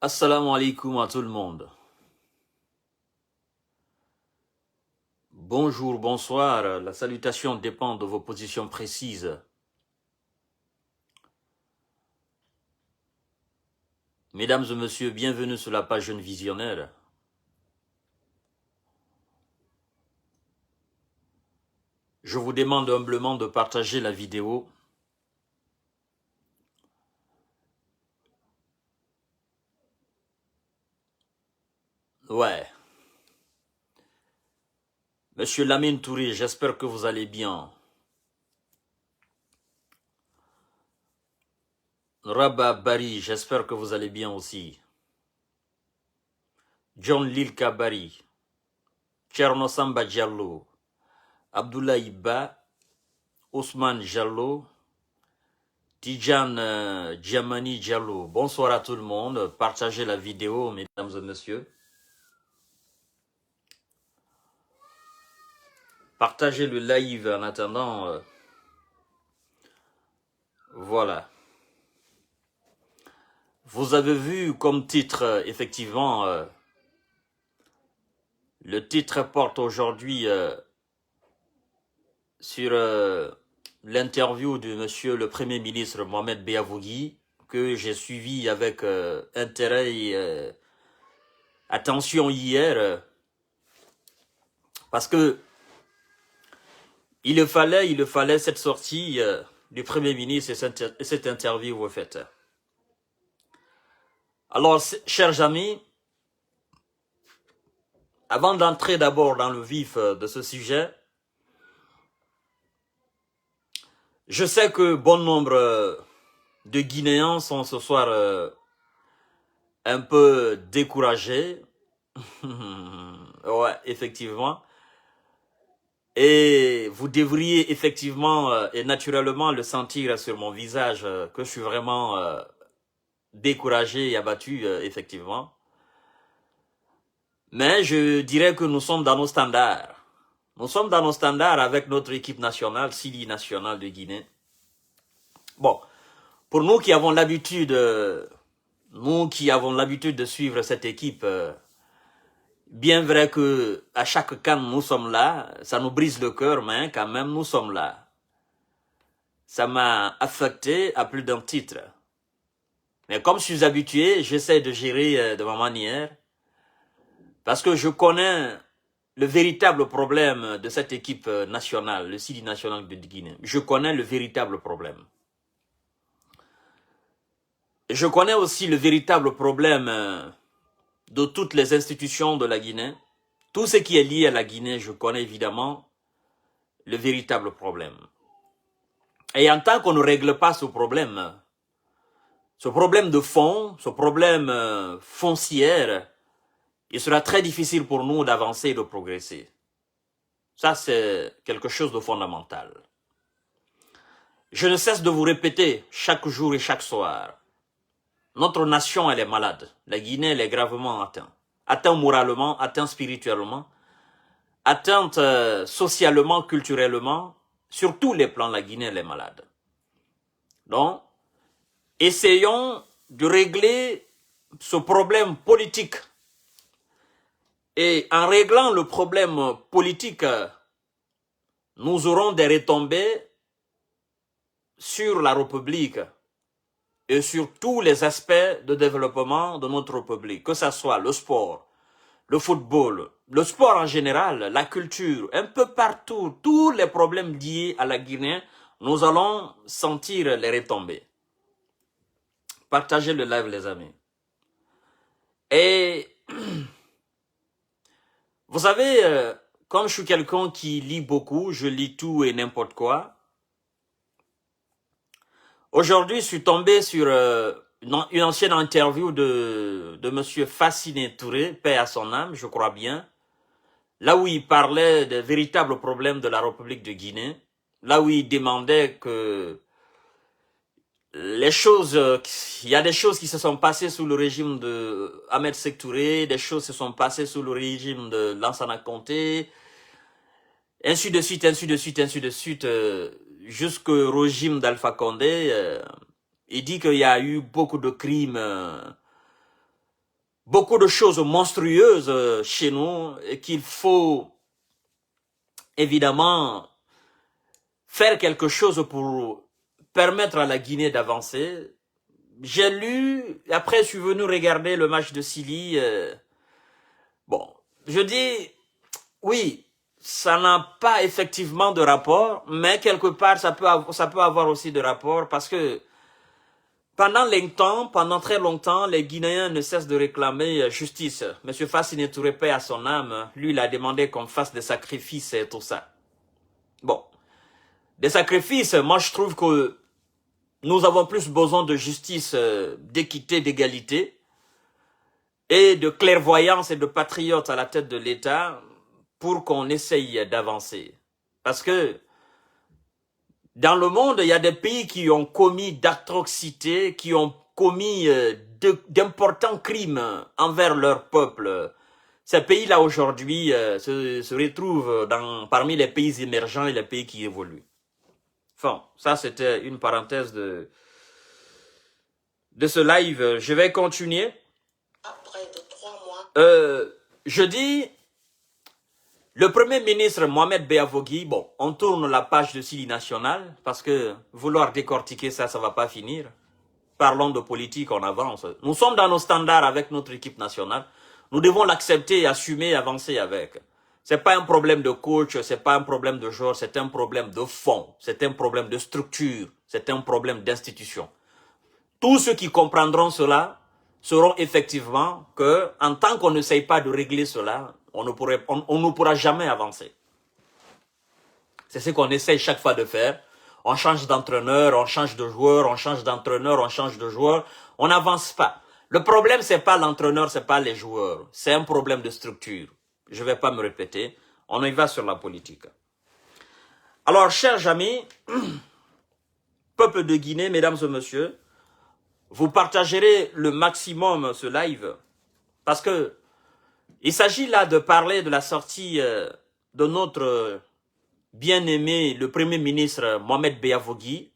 Assalamu alaikum à tout le monde. Bonjour, bonsoir. La salutation dépend de vos positions précises. Mesdames et messieurs, bienvenue sur la page Jeune Visionnaire. Je vous demande humblement de partager la vidéo. Ouais. Monsieur Lamine Touré, j'espère que vous allez bien. Rabah Bari, j'espère que vous allez bien aussi. John Lilka Bari. Cherno Samba Diallo. Abdoulaye Ba. Ousmane Diallo. Tidjane Djamani Diallo. Bonsoir à tout le monde. Partagez la vidéo, mesdames et messieurs. Partagez le live en attendant. Voilà. Vous avez vu comme titre, effectivement, le titre porte aujourd'hui sur l'interview de monsieur le Premier ministre Mohamed Beavogui, que j'ai suivi avec intérêt et attention hier, parce que il fallait cette sortie du Premier ministre et cette interview faite. Alors, chers amis, avant d'entrer d'abord dans le vif de ce sujet, je sais que bon nombre de Guinéens sont ce soir un peu découragés. Ouais, effectivement. Et vous devriez effectivement et naturellement le sentir sur mon visage que je suis vraiment découragé et abattu, effectivement. Mais je dirais que nous sommes dans nos standards. Nous sommes dans nos standards avec notre équipe nationale, Sili nationale de Guinée. Bon, pour nous qui avons l'habitude, de suivre cette équipe, bien vrai que à chaque CAN nous sommes là, ça nous brise le cœur, mais quand même nous sommes là. Ça m'a affecté à plus d'un titre. Mais comme je suis habitué, j'essaie de gérer de ma manière, parce que je connais le véritable problème de cette équipe nationale, le Sili national de Guinée. Je connais le véritable problème. Je connais aussi le véritable problème de toutes les institutions de la Guinée. Tout ce qui est lié à la Guinée, je connais évidemment le véritable problème. Et en tant qu'on ne règle pas ce problème de fond, ce problème foncier, il sera très difficile pour nous d'avancer et de progresser. Ça, c'est quelque chose de fondamental. Je ne cesse de vous répéter chaque jour et chaque soir, notre nation, elle est malade. La Guinée, elle est gravement atteinte. Atteinte moralement, atteinte spirituellement, atteinte socialement, culturellement. Sur tous les plans, la Guinée, elle est malade. Donc, essayons de régler ce problème politique. Et en réglant le problème politique, nous aurons des retombées sur la République et sur tous les aspects de développement de notre République, que ce soit le sport, le football, le sport en général, la culture, un peu partout, tous les problèmes liés à la Guinée, nous allons sentir les retombées. Partagez le live, les amis. Et vous savez, comme je suis quelqu'un qui lit beaucoup, je lis tout et n'importe quoi. Aujourd'hui, je suis tombé sur une ancienne interview de monsieur Fasciné Touré, paix à son âme, je crois bien, là où il parlait des véritables problèmes de la République de Guinée, là où il demandait que les choses, il y a des choses qui se sont passées sous le régime de Ahmed Sékou Touré, des choses se sont passées sous le régime de Lansana Conté, ainsi de suite, ainsi de suite, ainsi de suite, jusqu'au régime d'Alpha Condé. Il dit qu'il y a eu beaucoup de crimes beaucoup de choses monstrueuses chez nous et qu'il faut évidemment faire quelque chose pour permettre à la Guinée d'avancer. J'ai lu, après je suis venu regarder le match de Silly. Bon, je dis, oui, ça n'a pas effectivement de rapport, mais quelque part ça peut avoir aussi de rapport parce que pendant très longtemps, les Guinéens ne cessent de réclamer justice. Monsieur Fassine Touré, paix à son âme, lui il a demandé qu'on fasse des sacrifices et tout ça. Bon, des sacrifices, moi je trouve que nous avons plus besoin de justice, d'équité, d'égalité et de clairvoyance et de patriotes à la tête de l'État pour qu'on essaye d'avancer. Parce que dans le monde, il y a des pays qui ont commis d'atrocités, qui ont commis d'importants crimes envers leur peuple. Ces pays-là aujourd'hui se retrouvent parmi les pays émergents et les pays qui évoluent. Enfin, ça c'était une parenthèse de ce live. Je vais continuer. Après de 3 mois. Je dis, le Premier ministre Mohamed Beavogui, bon, on tourne la page de Silly National parce que vouloir décortiquer ça, ça ne va pas finir. Parlons de politique, on avance. Nous sommes dans nos standards avec notre équipe nationale. Nous devons l'accepter, assumer, avancer avec. C'est pas un problème de coach, c'est pas un problème de joueur, c'est un problème de fond, c'est un problème de structure, c'est un problème d'institution. Tous ceux qui comprendront cela sauront effectivement que, en tant qu'on n'essaye pas de régler cela, on ne pourra jamais avancer. C'est ce qu'on essaye chaque fois de faire. On change d'entraîneur, on change de joueur, on change d'entraîneur, on change de joueur. On n'avance pas. Le problème, c'est pas l'entraîneur, c'est pas les joueurs. C'est un problème de structure. Je ne vais pas me répéter. On y va sur la politique. Alors, chers amis, peuple de Guinée, mesdames et messieurs, vous partagerez le maximum ce live parce que il s'agit là de parler de la sortie de notre bien-aimé, le Premier ministre Mohamed Beavogui,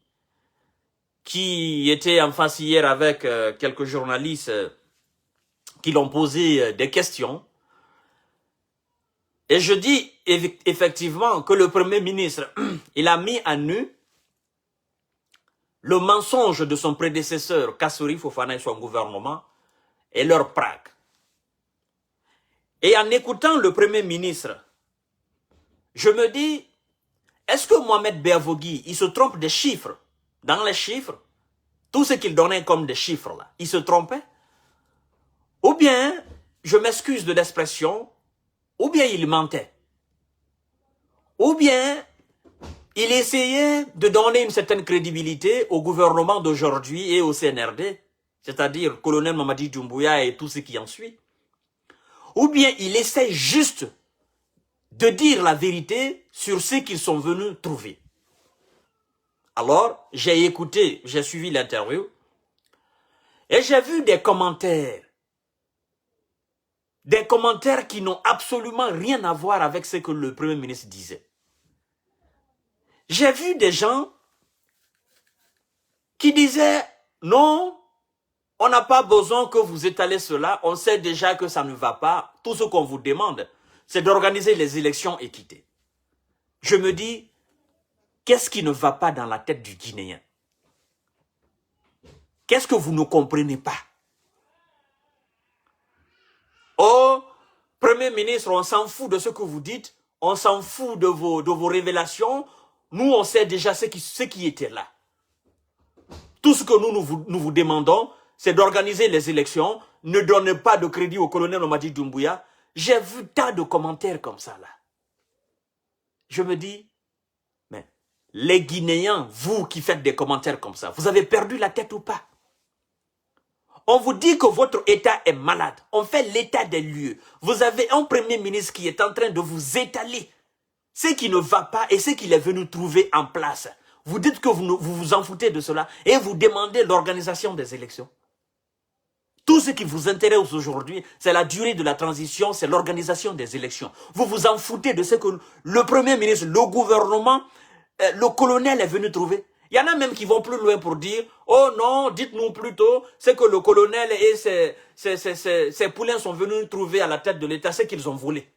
qui était en face hier avec quelques journalistes qui l'ont posé des questions. Et je dis effectivement que le Premier ministre, il a mis à nu le mensonge de son prédécesseur, Kassory Fofana et son gouvernement, et leur prague. Et en écoutant le Premier ministre, je me dis, est-ce que Mohamed Beavogui, il se trompe des chiffres? Dans les chiffres, tout ce qu'il donnait comme des chiffres là, il se trompait? Ou bien, je m'excuse de l'expression, ou bien il mentait? Ou bien, il essayait de donner une certaine crédibilité au gouvernement d'aujourd'hui et au CNRD, c'est-à-dire colonel Mamadi Doumbouya et tout ce qui en suit. Ou bien il essaie juste de dire la vérité sur ce qu'ils sont venus trouver. Alors, j'ai écouté, j'ai suivi l'interview, et j'ai vu des commentaires qui n'ont absolument rien à voir avec ce que le Premier ministre disait. J'ai vu des gens qui disaient, non, on n'a pas besoin que vous étalez cela, on sait déjà que ça ne va pas. Tout ce qu'on vous demande, c'est d'organiser les élections équitées. Je me dis, qu'est-ce qui ne va pas dans la tête du Guinéen? Qu'est-ce que vous ne comprenez pas? Oh, Premier ministre, on s'en fout de ce que vous dites, on s'en fout de vos révélations. Nous, on sait déjà ce qui était là. Tout ce que nous vous demandons, c'est d'organiser les élections. Ne donnez pas de crédit au colonel Mamadi Doumbouya. J'ai vu tant de commentaires comme ça là. Je me dis, mais les Guinéens, vous qui faites des commentaires comme ça, vous avez perdu la tête ou pas? On vous dit que votre État est malade. On fait l'état des lieux. Vous avez un Premier ministre qui est en train de vous étaler ce qui ne va pas et ce qu'il est venu trouver en place. Vous dites que vous vous en foutez de cela et vous demandez l'organisation des élections. Tout ce qui vous intéresse aujourd'hui, c'est la durée de la transition, c'est l'organisation des élections. Vous vous en foutez de ce que le Premier ministre, le gouvernement, le colonel est venu trouver. Il y en a même qui vont plus loin pour dire, oh non, dites-nous plutôt, c'est que le colonel et ses poulains sont venus nous trouver à la tête de l'État, c'est qu'ils ont volé.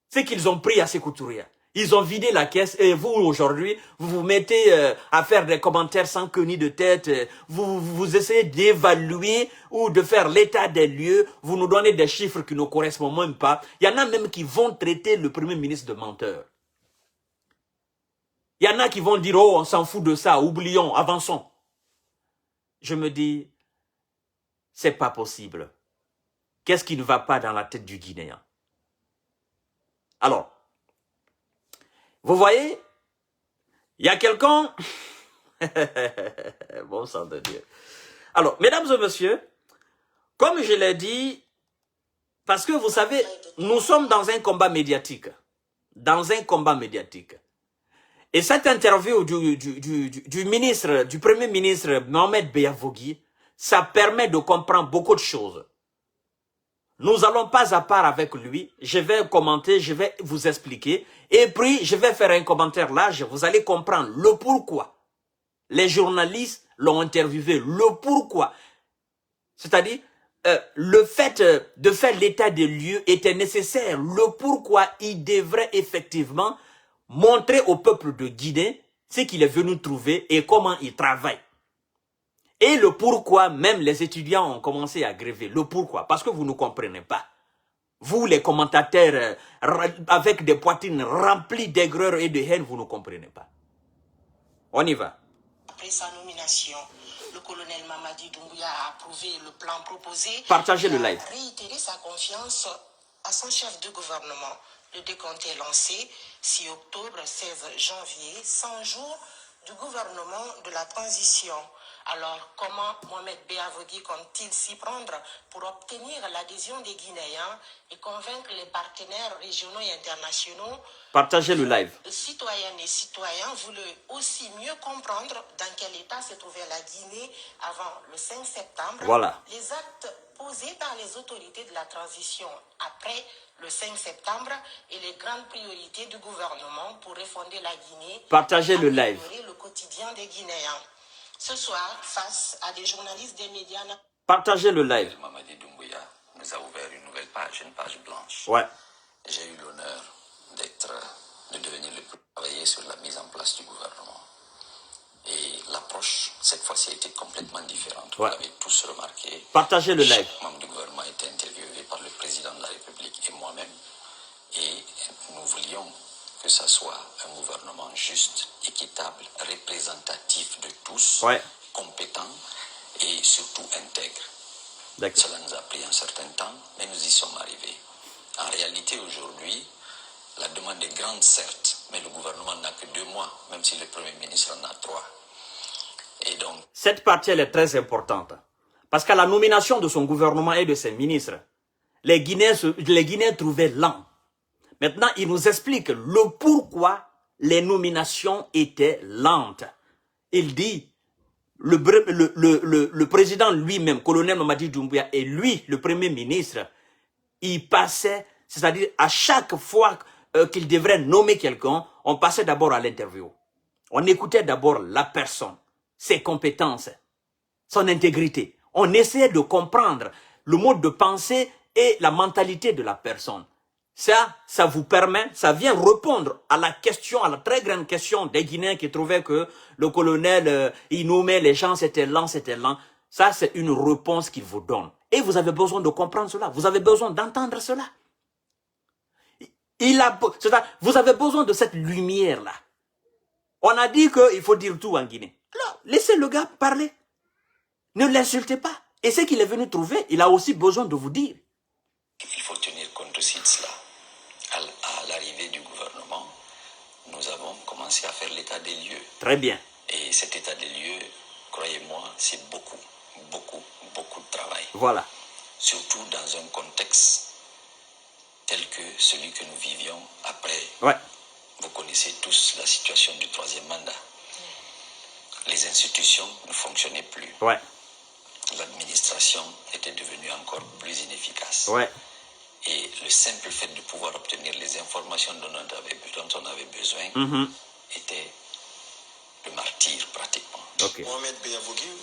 C'est qu'ils ont pris à ces couturiers. Ils ont vidé la caisse et vous, aujourd'hui, vous vous mettez à faire des commentaires sans queue ni de tête. Vous essayez d'évaluer ou de faire l'état des lieux. Vous nous donnez des chiffres qui ne correspondent même pas. Il y en a même qui vont traiter le Premier ministre de menteur. Il y en a qui vont dire, oh, on s'en fout de ça, oublions, avançons. Je me dis, c'est pas possible. Qu'est-ce qui ne va pas dans la tête du Guinéen? Alors, vous voyez, il y a quelqu'un... Bon sang de Dieu. Alors, mesdames et messieurs, comme je l'ai dit, parce que vous savez, nous sommes dans un combat médiatique. Dans un combat médiatique. Et cette interview du Premier ministre Mohamed Beyavogui, ça permet de comprendre beaucoup de choses. Nous allons pas à part avec lui, je vais commenter, je vais vous expliquer, et puis je vais faire un commentaire là, vous allez comprendre le pourquoi. Les journalistes l'ont interviewé, le pourquoi. C'est-à-dire, le fait de faire l'état des lieux était nécessaire, le pourquoi il devrait effectivement montrer au peuple de Guinée ce qu'il est venu trouver et comment il travaille. Et le pourquoi, même les étudiants ont commencé à gréver. Le pourquoi, parce que vous ne comprenez pas. Vous, les commentateurs, avec des poitrines remplies d'aigreur et de haine, vous ne comprenez pas. On y va. Après sa nomination, le colonel Mamadi Doumbouya a approuvé le plan proposé. Partagez le live. Il a réitéré sa confiance à son chef de gouvernement. Le décompte est lancé 6 octobre, 16 janvier, 100 jours du gouvernement de la transition. Alors, comment Mohamed Beyavogui compte-t-il s'y prendre pour obtenir l'adhésion des Guinéens et convaincre les partenaires régionaux et internationaux? Partagez le live. Citoyennes et citoyens voulaient aussi mieux comprendre dans quel état se trouvait la Guinée avant le 5 septembre. Voilà. Les actes posés par les autorités de la transition après le 5 septembre et les grandes priorités du gouvernement pour refonder la Guinée. Partagez le live. Le quotidien des Guinéens. Ce soir, face à des journalistes des médias... Partagez le live. Mamadi Doumbouya nous a ouvert une nouvelle page, une page blanche. Ouais. J'ai eu l'honneur de devenir le plus travaillé sur la mise en place du gouvernement. Et l'approche, cette fois-ci, était complètement différente. Ouais. Vous l'avez tous remarqué. Partagez le live. Chaque membre du gouvernement a été interviewé par le président de la République et moi-même. Et nous voulions que ça soit un gouvernement juste, équitable, représentatif de tous, ouais. compétent et surtout intègre. Cela nous a pris un certain temps, mais nous y sommes arrivés. En réalité, aujourd'hui, la demande est grande, certes, mais le gouvernement n'a que 2 mois, même si le Premier ministre en a 3. Et donc... Cette partie, elle est très importante. Parce qu'à la nomination de son gouvernement et de ses ministres, les Guinéens trouvaient lent. Maintenant, il nous explique le pourquoi les nominations étaient lentes. Il dit, le président lui-même, colonel Mamadi Doumbouya, et lui, le premier ministre, il passait, c'est-à-dire à chaque fois qu'il devrait nommer quelqu'un, on passait d'abord à l'interview. On écoutait d'abord la personne, ses compétences, son intégrité. On essayait de comprendre le mode de pensée et la mentalité de la personne. Ça vous permet, ça vient répondre à la question, à la très grande question des Guinéens qui trouvaient que le colonel, il nommait les gens, c'était lent, c'était lent. Ça, c'est une réponse qu'il vous donne. Et vous avez besoin de comprendre cela. Vous avez besoin d'entendre cela. Vous avez besoin de cette lumière-là. On a dit qu'il faut dire tout en Guinée. Alors, laissez le gars parler. Ne l'insultez pas. Et ce qu'il est venu trouver, il a aussi besoin de vous dire. Il faut tenir compte aussi de cela. À l'arrivée du gouvernement, nous avons commencé à faire l'état des lieux. Très bien. Et cet état des lieux, croyez-moi, c'est beaucoup de travail. Voilà. Surtout dans un contexte tel que celui que nous vivions après. Ouais. Vous connaissez tous la situation du 3e mandat. Les institutions ne fonctionnaient plus. Ouais. L'administration était devenue encore plus inefficace. Ouais. Et le simple fait de pouvoir obtenir les informations dont on avait besoin était le martyre pratique. Okay. Mohamed Beyavogui,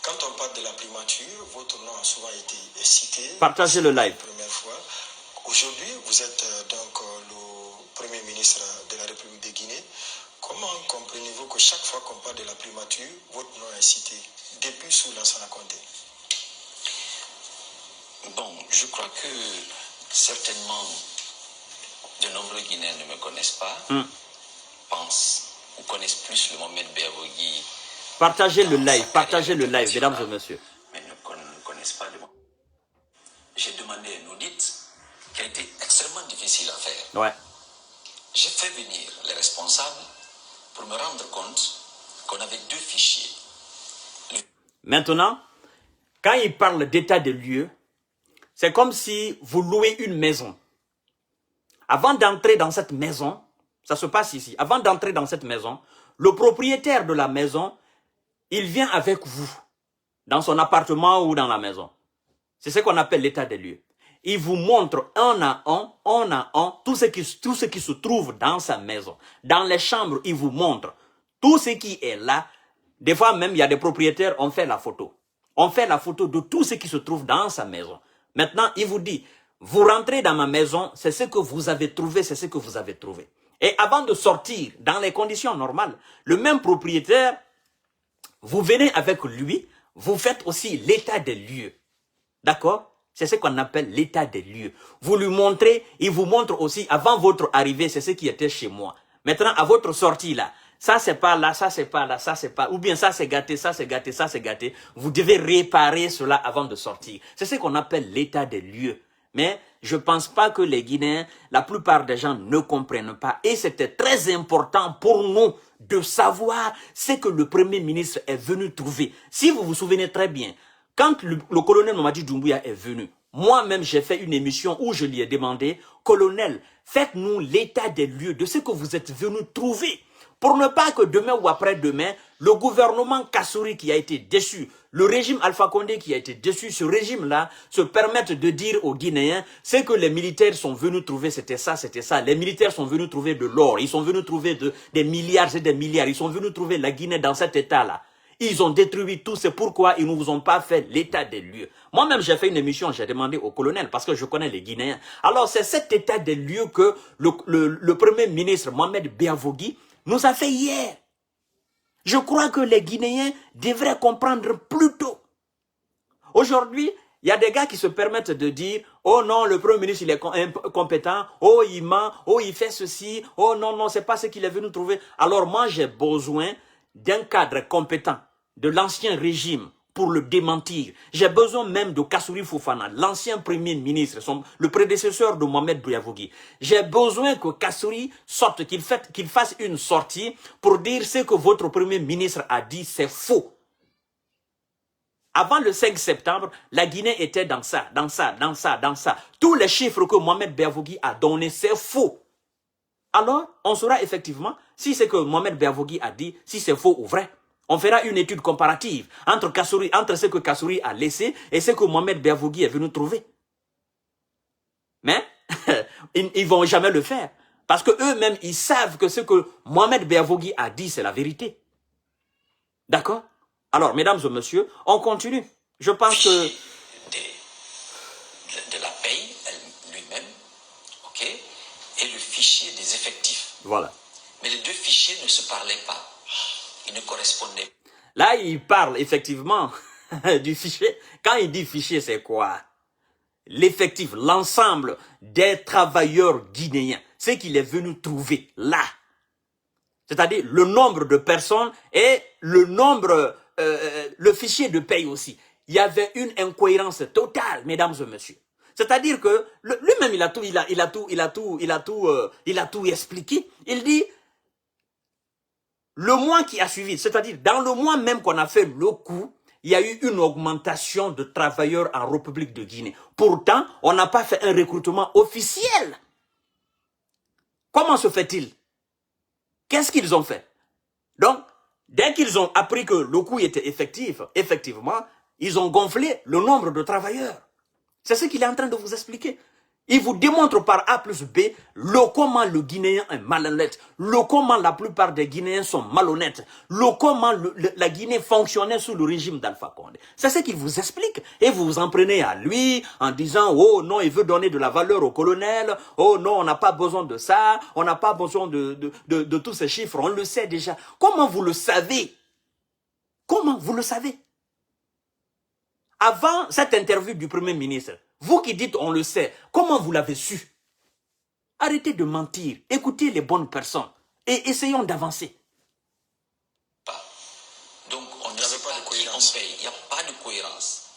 quand on parle de la primature, votre nom a souvent été cité. Partagez le live. Première fois. Aujourd'hui, vous êtes donc le Premier ministre de la République de Guinée. Comment comprenez-vous que chaque fois qu'on parle de la primature, votre nom est cité, depuis sous Lansana Conté? Bon, je crois que certainement de nombreux Guinéens ne me connaissent pas, pensent ou connaissent plus le Mohamed Beyavogui. Partagez le live, mesdames et messieurs. Mais ne connaissent pas le Mohamed. J'ai demandé un audit qui a été extrêmement difficile à faire. Ouais. J'ai fait venir les responsables pour me rendre compte qu'on avait deux fichiers. Maintenant, quand il parle d'état de lieu, c'est comme si vous louez une maison. Avant d'entrer dans cette maison, ça se passe ici, avant d'entrer dans cette maison, le propriétaire de la maison, il vient avec vous, dans son appartement ou dans la maison. C'est ce qu'on appelle l'état des lieux. Il vous montre un à un, tout ce qui se trouve dans sa maison. Dans les chambres, il vous montre tout ce qui est là. Des fois même, il y a des propriétaires, on fait la photo. On fait la photo de tout ce qui se trouve dans sa maison. Maintenant, il vous dit, vous rentrez dans ma maison, c'est ce que vous avez trouvé, c'est ce que vous avez trouvé. Et avant de sortir, dans les conditions normales, le même propriétaire, vous venez avec lui, vous faites aussi l'état des lieux. D'accord? C'est ce qu'on appelle l'état des lieux. Vous lui montrez, il vous montre aussi, avant votre arrivée, c'est ce qui était chez moi. Maintenant, à votre sortie là, ça c'est pas là, ça c'est pas là, ça c'est pas, ou bien ça c'est gâté, ça c'est gâté, ça c'est gâté. Vous devez réparer cela avant de sortir. C'est ce qu'on appelle l'état des lieux. Mais je pense pas que les Guinéens, la plupart des gens ne comprennent pas. Et c'était très important pour nous de savoir ce que le Premier ministre est venu trouver. Si vous vous souvenez très bien, quand le colonel Mamadi Doumbouya est venu, moi-même j'ai fait une émission où je lui ai demandé, colonel, faites-nous l'état des lieux de ce que vous êtes venu trouver. Pour ne pas que demain ou après-demain, le gouvernement Kassouri qui a été déçu, le régime Alpha Condé qui a été déçu, ce régime-là, se permette de dire aux Guinéens, ce que les militaires sont venus trouver, c'était ça, c'était ça. Les militaires sont venus trouver de l'or, ils sont venus trouver des milliards et des milliards, ils sont venus trouver la Guinée dans cet état-là. Ils ont détruit tout, c'est pourquoi ils ne vous ont pas fait l'état des lieux. Moi-même, j'ai fait une émission, j'ai demandé au colonel, parce que je connais les Guinéens. Alors, c'est cet état des lieux que le Premier ministre Mohamed Beyavogui nous a fait hier. Je crois que les Guinéens devraient comprendre plus tôt. Aujourd'hui, il y a des gars qui se permettent de dire « Oh non, le Premier ministre, il est incompétent. Oh, il ment. Oh, il fait ceci. Oh non, non, c'est pas ce qu'il est venu trouver. » Alors moi, j'ai besoin d'un cadre compétent de l'ancien régime pour le démentir. J'ai besoin même de Kassouri Fofana, l'ancien premier ministre, le prédécesseur de Mohamed Beyavogui. J'ai besoin que Kassouri sorte, qu'il fasse une sortie pour dire ce que votre premier ministre a dit, c'est faux. Avant le 5 septembre, la Guinée était dans ça, dans ça, dans ça, dans ça. Tous les chiffres que Mohamed Beyavogui a donnés, c'est faux. Alors, on saura effectivement si c'est que Mohamed Beyavogui a dit, si c'est faux ou vrai. On fera une étude comparative entre ce que Kassouri a laissé et ce que Mohamed Beyavogui est venu trouver. Mais, ils ne vont jamais le faire. Parce que eux-mêmes, ils savent que ce que Mohamed Beyavogui a dit, c'est la vérité. D'accord? Alors, mesdames et messieurs, on continue. Je pense que... De la paye lui-même, ok, et le fichier des effectifs. Voilà. Mais les deux fichiers ne se parlaient pas. Ils ne correspondaient pas. Là, il parle effectivement du fichier. Quand il dit fichier, c'est quoi? L'effectif, l'ensemble des travailleurs guinéens. Ce qu'il est venu trouver là. C'est-à-dire le nombre de personnes et le nombre, le fichier de paye aussi. Il y avait une incohérence totale, mesdames et messieurs. C'est-à-dire que lui-même, il a tout expliqué. Il dit, le mois qui a suivi, c'est-à-dire dans le mois même qu'on a fait le coup, il y a eu une augmentation de travailleurs en République de Guinée. Pourtant, on n'a pas fait un recrutement officiel. Comment se fait-il? Qu'est-ce qu'ils ont fait? Donc, dès qu'ils ont appris que le coup était effectif, effectivement, ils ont gonflé le nombre de travailleurs. C'est ce qu'il est en train de vous expliquer. Il vous démontre par A plus B comment le Guinéen est malhonnête, comment la plupart des Guinéens sont malhonnêtes, comment la Guinée fonctionnait sous le régime d'Alpha Condé. C'est ce qu'il vous explique. Et vous vous en prenez à lui en disant « Oh non, il veut donner de la valeur au colonel. Oh non, on n'a pas besoin de ça. On n'a pas besoin de tous ces chiffres. On le sait déjà. » Comment vous le savez? Comment vous le savez? Avant cette interview du Premier ministre, vous qui dites on le sait, comment vous l'avez su? Arrêtez de mentir, écoutez les bonnes personnes et essayons d'avancer. Donc on ne sait pas qui on paye, il n'y a pas de cohérence.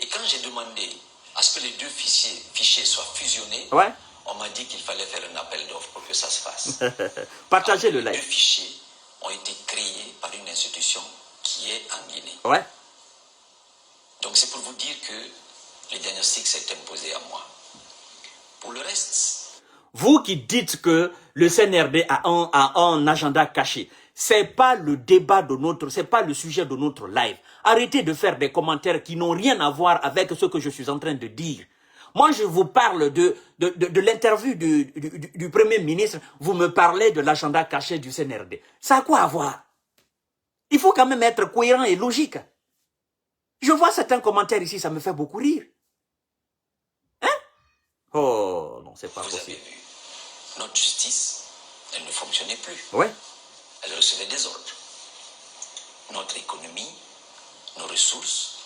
Et quand j'ai demandé à ce que les deux fichiers soient fusionnés, ouais, on m'a dit qu'il fallait faire un appel d'offres pour que ça se fasse. Partagez le live. Les deux fichiers ont été créés par une institution qui est en Guinée. Ouais. Donc c'est pour vous dire que le diagnostic s'est imposé à moi. Pour le reste... Vous qui dites que le CNRD a un agenda caché, c'est pas le débat de notre, c'est pas le sujet de notre live. Arrêtez de faire des commentaires qui n'ont rien à voir avec ce que je suis en train de dire. Moi, je vous parle de l'interview du Premier ministre. Vous me parlez de l'agenda caché du CNRD. Ça a quoi à voir? Il faut quand même être cohérent et logique. Je vois certains commentaires ici, ça me fait beaucoup rire. Hein? Oh, non, c'est pas possible. Vous avez vu, notre justice, elle ne fonctionnait plus. Ouais. Elle recevait des ordres. Notre économie, nos ressources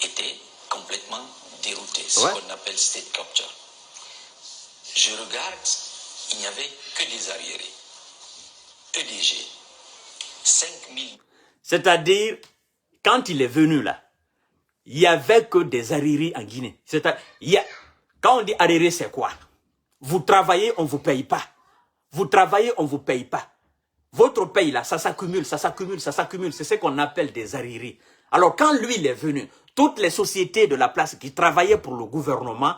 étaient complètement déroutées. Ce qu'on appelle state capture. Je regarde, il n'y avait que des arriérés. EDG, 5000. C'est-à-dire, quand il est venu là, il n'y avait que des arriérés en Guinée. Quand on dit arriéré, c'est quoi? Vous travaillez, on ne vous paye pas. Vous travaillez, on ne vous paye pas. Votre paye là, ça s'accumule, ça s'accumule, ça s'accumule. C'est ce qu'on appelle des arriérés. Alors quand lui, il est venu, toutes les sociétés de la place qui travaillaient pour le gouvernement,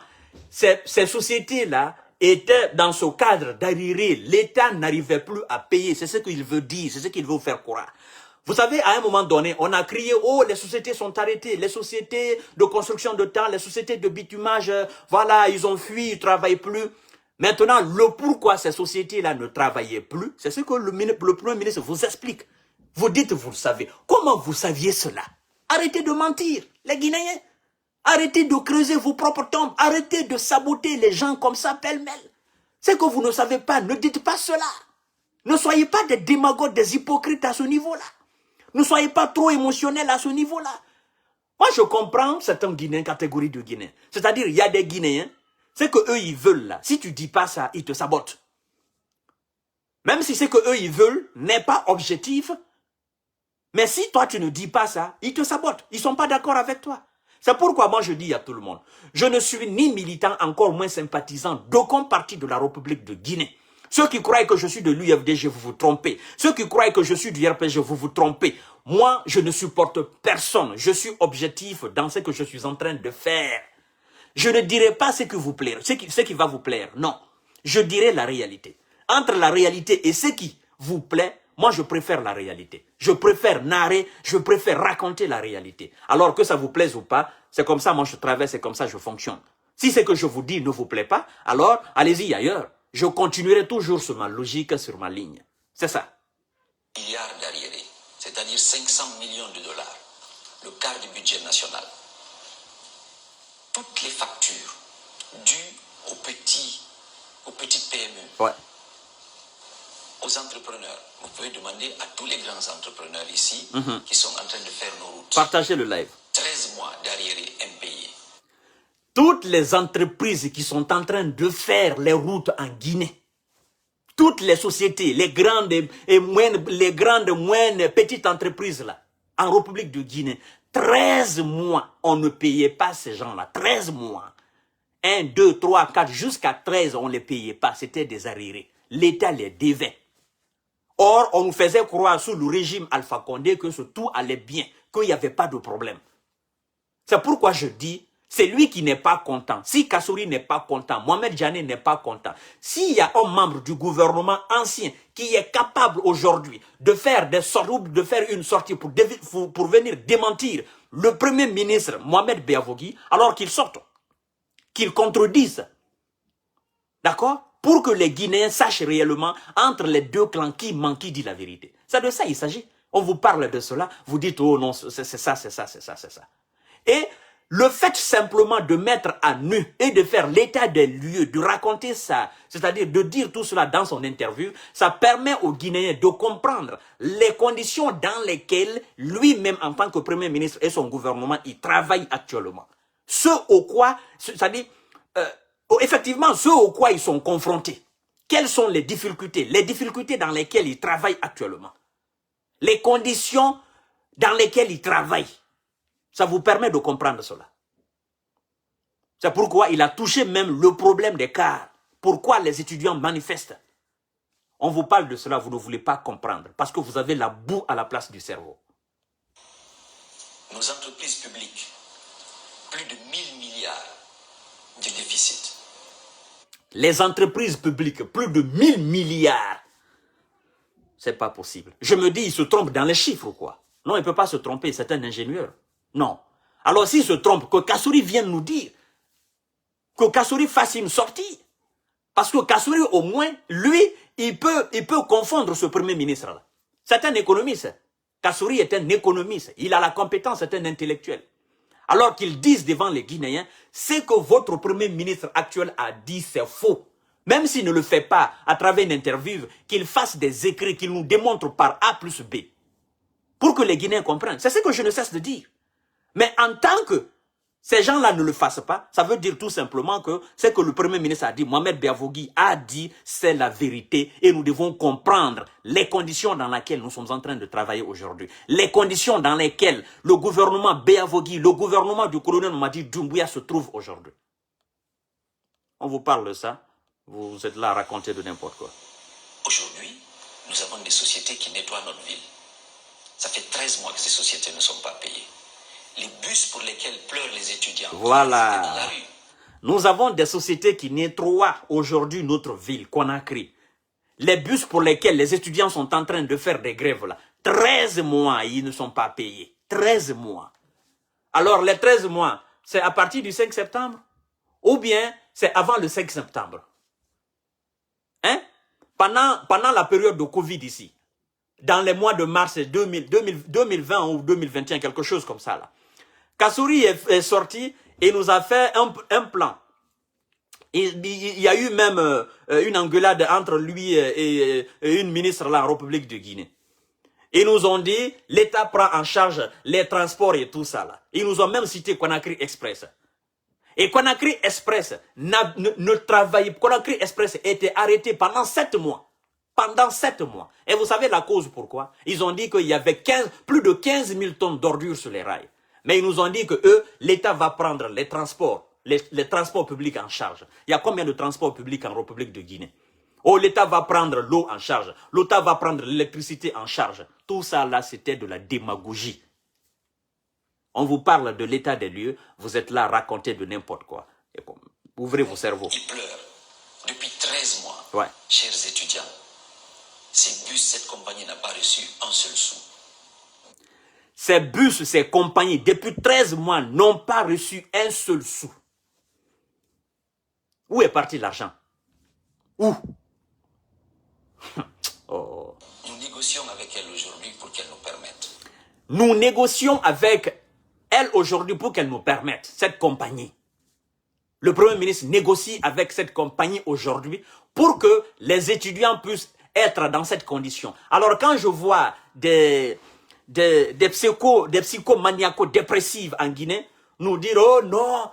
ces sociétés-là étaient dans ce cadre d'arriérés. L'État n'arrivait plus à payer. C'est ce qu'il veut dire, c'est ce qu'il veut vous faire croire. Vous savez, à un moment donné, on a crié, oh, les sociétés sont arrêtées, les sociétés de construction de terre, les sociétés de bitumage, voilà, ils ont fui, ils ne travaillent plus. Maintenant, le pourquoi ces sociétés-là ne travaillaient plus, c'est ce que le Premier ministre vous explique. Vous dites, vous le savez. Comment vous saviez cela? Arrêtez de mentir, les Guinéens. Arrêtez de creuser vos propres tombes. Arrêtez de saboter les gens comme ça, pêle-mêle. C'est que vous ne savez pas, ne dites pas cela. Ne soyez pas des démagogues, des hypocrites à ce niveau-là. Ne soyez pas trop émotionnels à ce niveau-là. Moi, je comprends certains Guinéens, catégorie de Guinéens. C'est-à-dire, il y a des Guinéens, c'est que eux ils veulent là. Si tu dis pas ça, ils te sabotent. Même si c'est que eux ils veulent n'est pas objectif. Mais si toi, tu ne dis pas ça, ils te sabotent. Ils ne sont pas d'accord avec toi. C'est pourquoi moi, je dis à tout le monde, je ne suis ni militant, encore moins sympathisant d'aucun parti de la République de Guinée. Ceux qui croient que je suis de l'UFDG, vous vous trompez. Ceux qui croient que je suis du RPG, vous vous trompez. Moi, je ne supporte personne. Je suis objectif dans ce que je suis en train de faire. Je ne dirai pas ce qui vous plaira, ce qui va vous plaire. Non, je dirai la réalité. Entre la réalité et ce qui vous plaît, moi, je préfère la réalité. Je préfère narrer, je préfère raconter la réalité. Alors que ça vous plaise ou pas, c'est comme ça, moi, je travaille, c'est comme ça, je fonctionne. Si ce que je vous dis ne vous plaît pas, alors allez-y ailleurs. Je continuerai toujours sur ma logique, sur ma ligne. C'est ça. Milliards d'arriérés, c'est-à-dire 500 millions de dollars, le quart du budget national. Toutes les factures dues aux petites PME, ouais, aux entrepreneurs. Vous pouvez demander à tous les grands entrepreneurs ici qui sont en train de faire nos routes. Partagez le live. 13 mois d'arriérés impayés. Toutes les entreprises qui sont en train de faire les routes en Guinée, toutes les sociétés, les grandes et moyennes, petites entreprises là, en République de Guinée, 13 mois, on ne payait pas ces gens-là. 13 mois. 1, 2, 3, 4, jusqu'à 13, on ne les payait pas. C'était des arriérés. L'État les devait. Or, on nous faisait croire sous le régime Alpha Condé que tout allait bien, qu'il n'y avait pas de problème. C'est pourquoi je dis, c'est lui qui n'est pas content. Si Kassouri n'est pas content, Mohamed Djane n'est pas content. S'il y a un membre du gouvernement ancien qui est capable aujourd'hui de faire une sortie pour venir démentir le Premier ministre Mohamed Beavogui, alors qu'il sorte, qu'il contredise. D'accord? Pour que les Guinéens sachent réellement entre les deux clans qui ment, qui dit la vérité. C'est de ça il s'agit. On vous parle de cela, vous dites, oh non, c'est ça, c'est ça, c'est ça, c'est ça. Et le fait simplement de mettre à nu et de faire l'état des lieux, de raconter ça, c'est-à-dire de dire tout cela dans son interview, ça permet aux Guinéens de comprendre les conditions dans lesquelles lui-même, en tant que Premier ministre et son gouvernement, il travaille actuellement. Ce au quoi, c'est-à-dire, effectivement, ce au quoi ils sont confrontés. Quelles sont les difficultés dans lesquelles ils travaillent actuellement. Les conditions dans lesquelles ils travaillent. Ça vous permet de comprendre cela. C'est pourquoi il a touché même le problème des cars. Pourquoi les étudiants manifestent. On vous parle de cela, vous ne voulez pas comprendre. Parce que vous avez la boue à la place du cerveau. Nos entreprises publiques, plus de 1000 milliards de déficit. Les entreprises publiques, plus de 1000 milliards. C'est pas possible. Je me dis, il se trompe dans les chiffres ou quoi? Non, il ne peut pas se tromper, c'est un ingénieur. Non. Alors s'il se trompe, que Kassouri vienne nous dire, que Kassouri fasse une sortie. Parce que Kassouri, au moins, lui, il peut confondre ce Premier ministre-là. C'est un économiste. Kassouri est un économiste. Il a la compétence, c'est un intellectuel. Alors qu'ils disent devant les Guinéens, ce que votre Premier ministre actuel a dit, c'est faux. Même s'il ne le fait pas à travers une interview, qu'il fasse des écrits, qu'il nous démontre par A plus B. Pour que les Guinéens comprennent. C'est ce que je ne cesse de dire. Mais en tant que ces gens-là ne le fassent pas, ça veut dire tout simplement que ce que le Premier ministre a dit, Mohamed Beavogui a dit, c'est la vérité. Et nous devons comprendre les conditions dans lesquelles nous sommes en train de travailler aujourd'hui. Les conditions dans lesquelles le gouvernement Beavogui, le gouvernement du colonel Mamadi Doumbouya se trouve aujourd'hui. On vous parle de ça, vous êtes là à raconter de n'importe quoi. Aujourd'hui, nous avons des sociétés qui nettoient notre ville. Ça fait 13 mois que ces sociétés ne sont pas payées. Les bus pour lesquels pleurent les étudiants. Voilà. Dans la rue. Nous avons des sociétés qui nettoient aujourd'hui notre ville, Conakry. Les bus pour lesquels les étudiants sont en train de faire des grèves là. 13 mois, ils ne sont pas payés. 13 mois. Alors les 13 mois, c'est à partir du 5 septembre? Ou bien c'est avant le 5 septembre? Hein? Pendant la période de Covid ici, dans les mois de mars 2020 ou 2021, quelque chose comme ça là. Kassouri est sorti et nous a fait un plan. Il y a eu même une engueulade entre lui et une ministre là en République de Guinée. Ils nous ont dit, l'État prend en charge les transports et tout ça là. Ils nous ont même cité Conakry Express. Et Conakry Express ne travaillait pas. Conakry Express était arrêté pendant 7 mois. Pendant 7 mois. Et vous savez la cause pourquoi? Ils ont dit qu'il y avait plus de 15 000 tonnes d'ordures sur les rails. Mais ils nous ont dit que eux, l'État va prendre les transports, les transports publics en charge. Il y a combien de transports publics en République de Guinée? Oh, l'État va prendre l'eau en charge. L'État va prendre l'électricité en charge. Tout ça là, c'était de la démagogie. On vous parle de l'état des lieux, vous êtes là à raconter de n'importe quoi. Et bon, ouvrez vos cerveaux. Ils pleurent depuis 13 mois. Ouais. Chers étudiants, ces bus, cette compagnie n'a pas reçu un seul sou. Ces bus, ces compagnies, depuis 13 mois, n'ont pas reçu un seul sou. Où est parti l'argent? Où? Oh. Nous négocions avec elle aujourd'hui pour qu'elle nous permette. Nous négocions avec elle aujourd'hui pour qu'elle nous permette, cette compagnie. Le Premier ministre négocie avec cette compagnie aujourd'hui pour que les étudiants puissent être dans cette condition. Alors quand je vois des psychomaniaco-dépressives en Guinée nous dire « Oh non,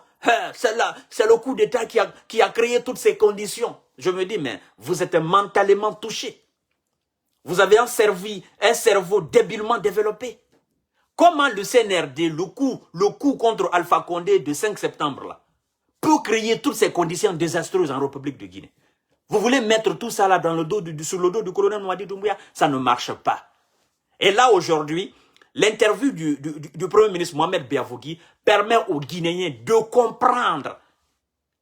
c'est le coup d'État qui a créé toutes ces conditions. » Je me dis, mais vous êtes mentalement touché. Vous avez un cerveau débilement développé. Comment le CNRD, le coup contre Alpha Condé de 5 septembre, là, peut créer toutes ces conditions désastreuses en République de Guinée? Vous voulez mettre tout ça là sur le dos du colonel Mamadi Doumbouya? Ça ne marche pas. Et là, aujourd'hui, l'interview du Premier ministre Mohamed Beavogui permet aux Guinéens de comprendre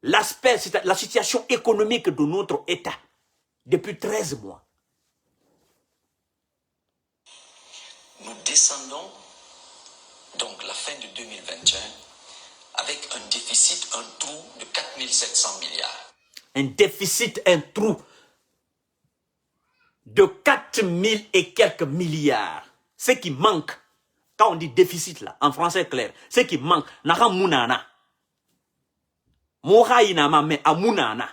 la situation économique de notre État depuis 13 mois. Nous descendons donc la fin de 2021 avec un déficit, un trou de 4700 milliards. un déficit, un trou de 4000 et quelques milliards. Ce qui manque, quand on dit déficit là, en français clair, ce qui manque, naka munana. Moha inama me amunana.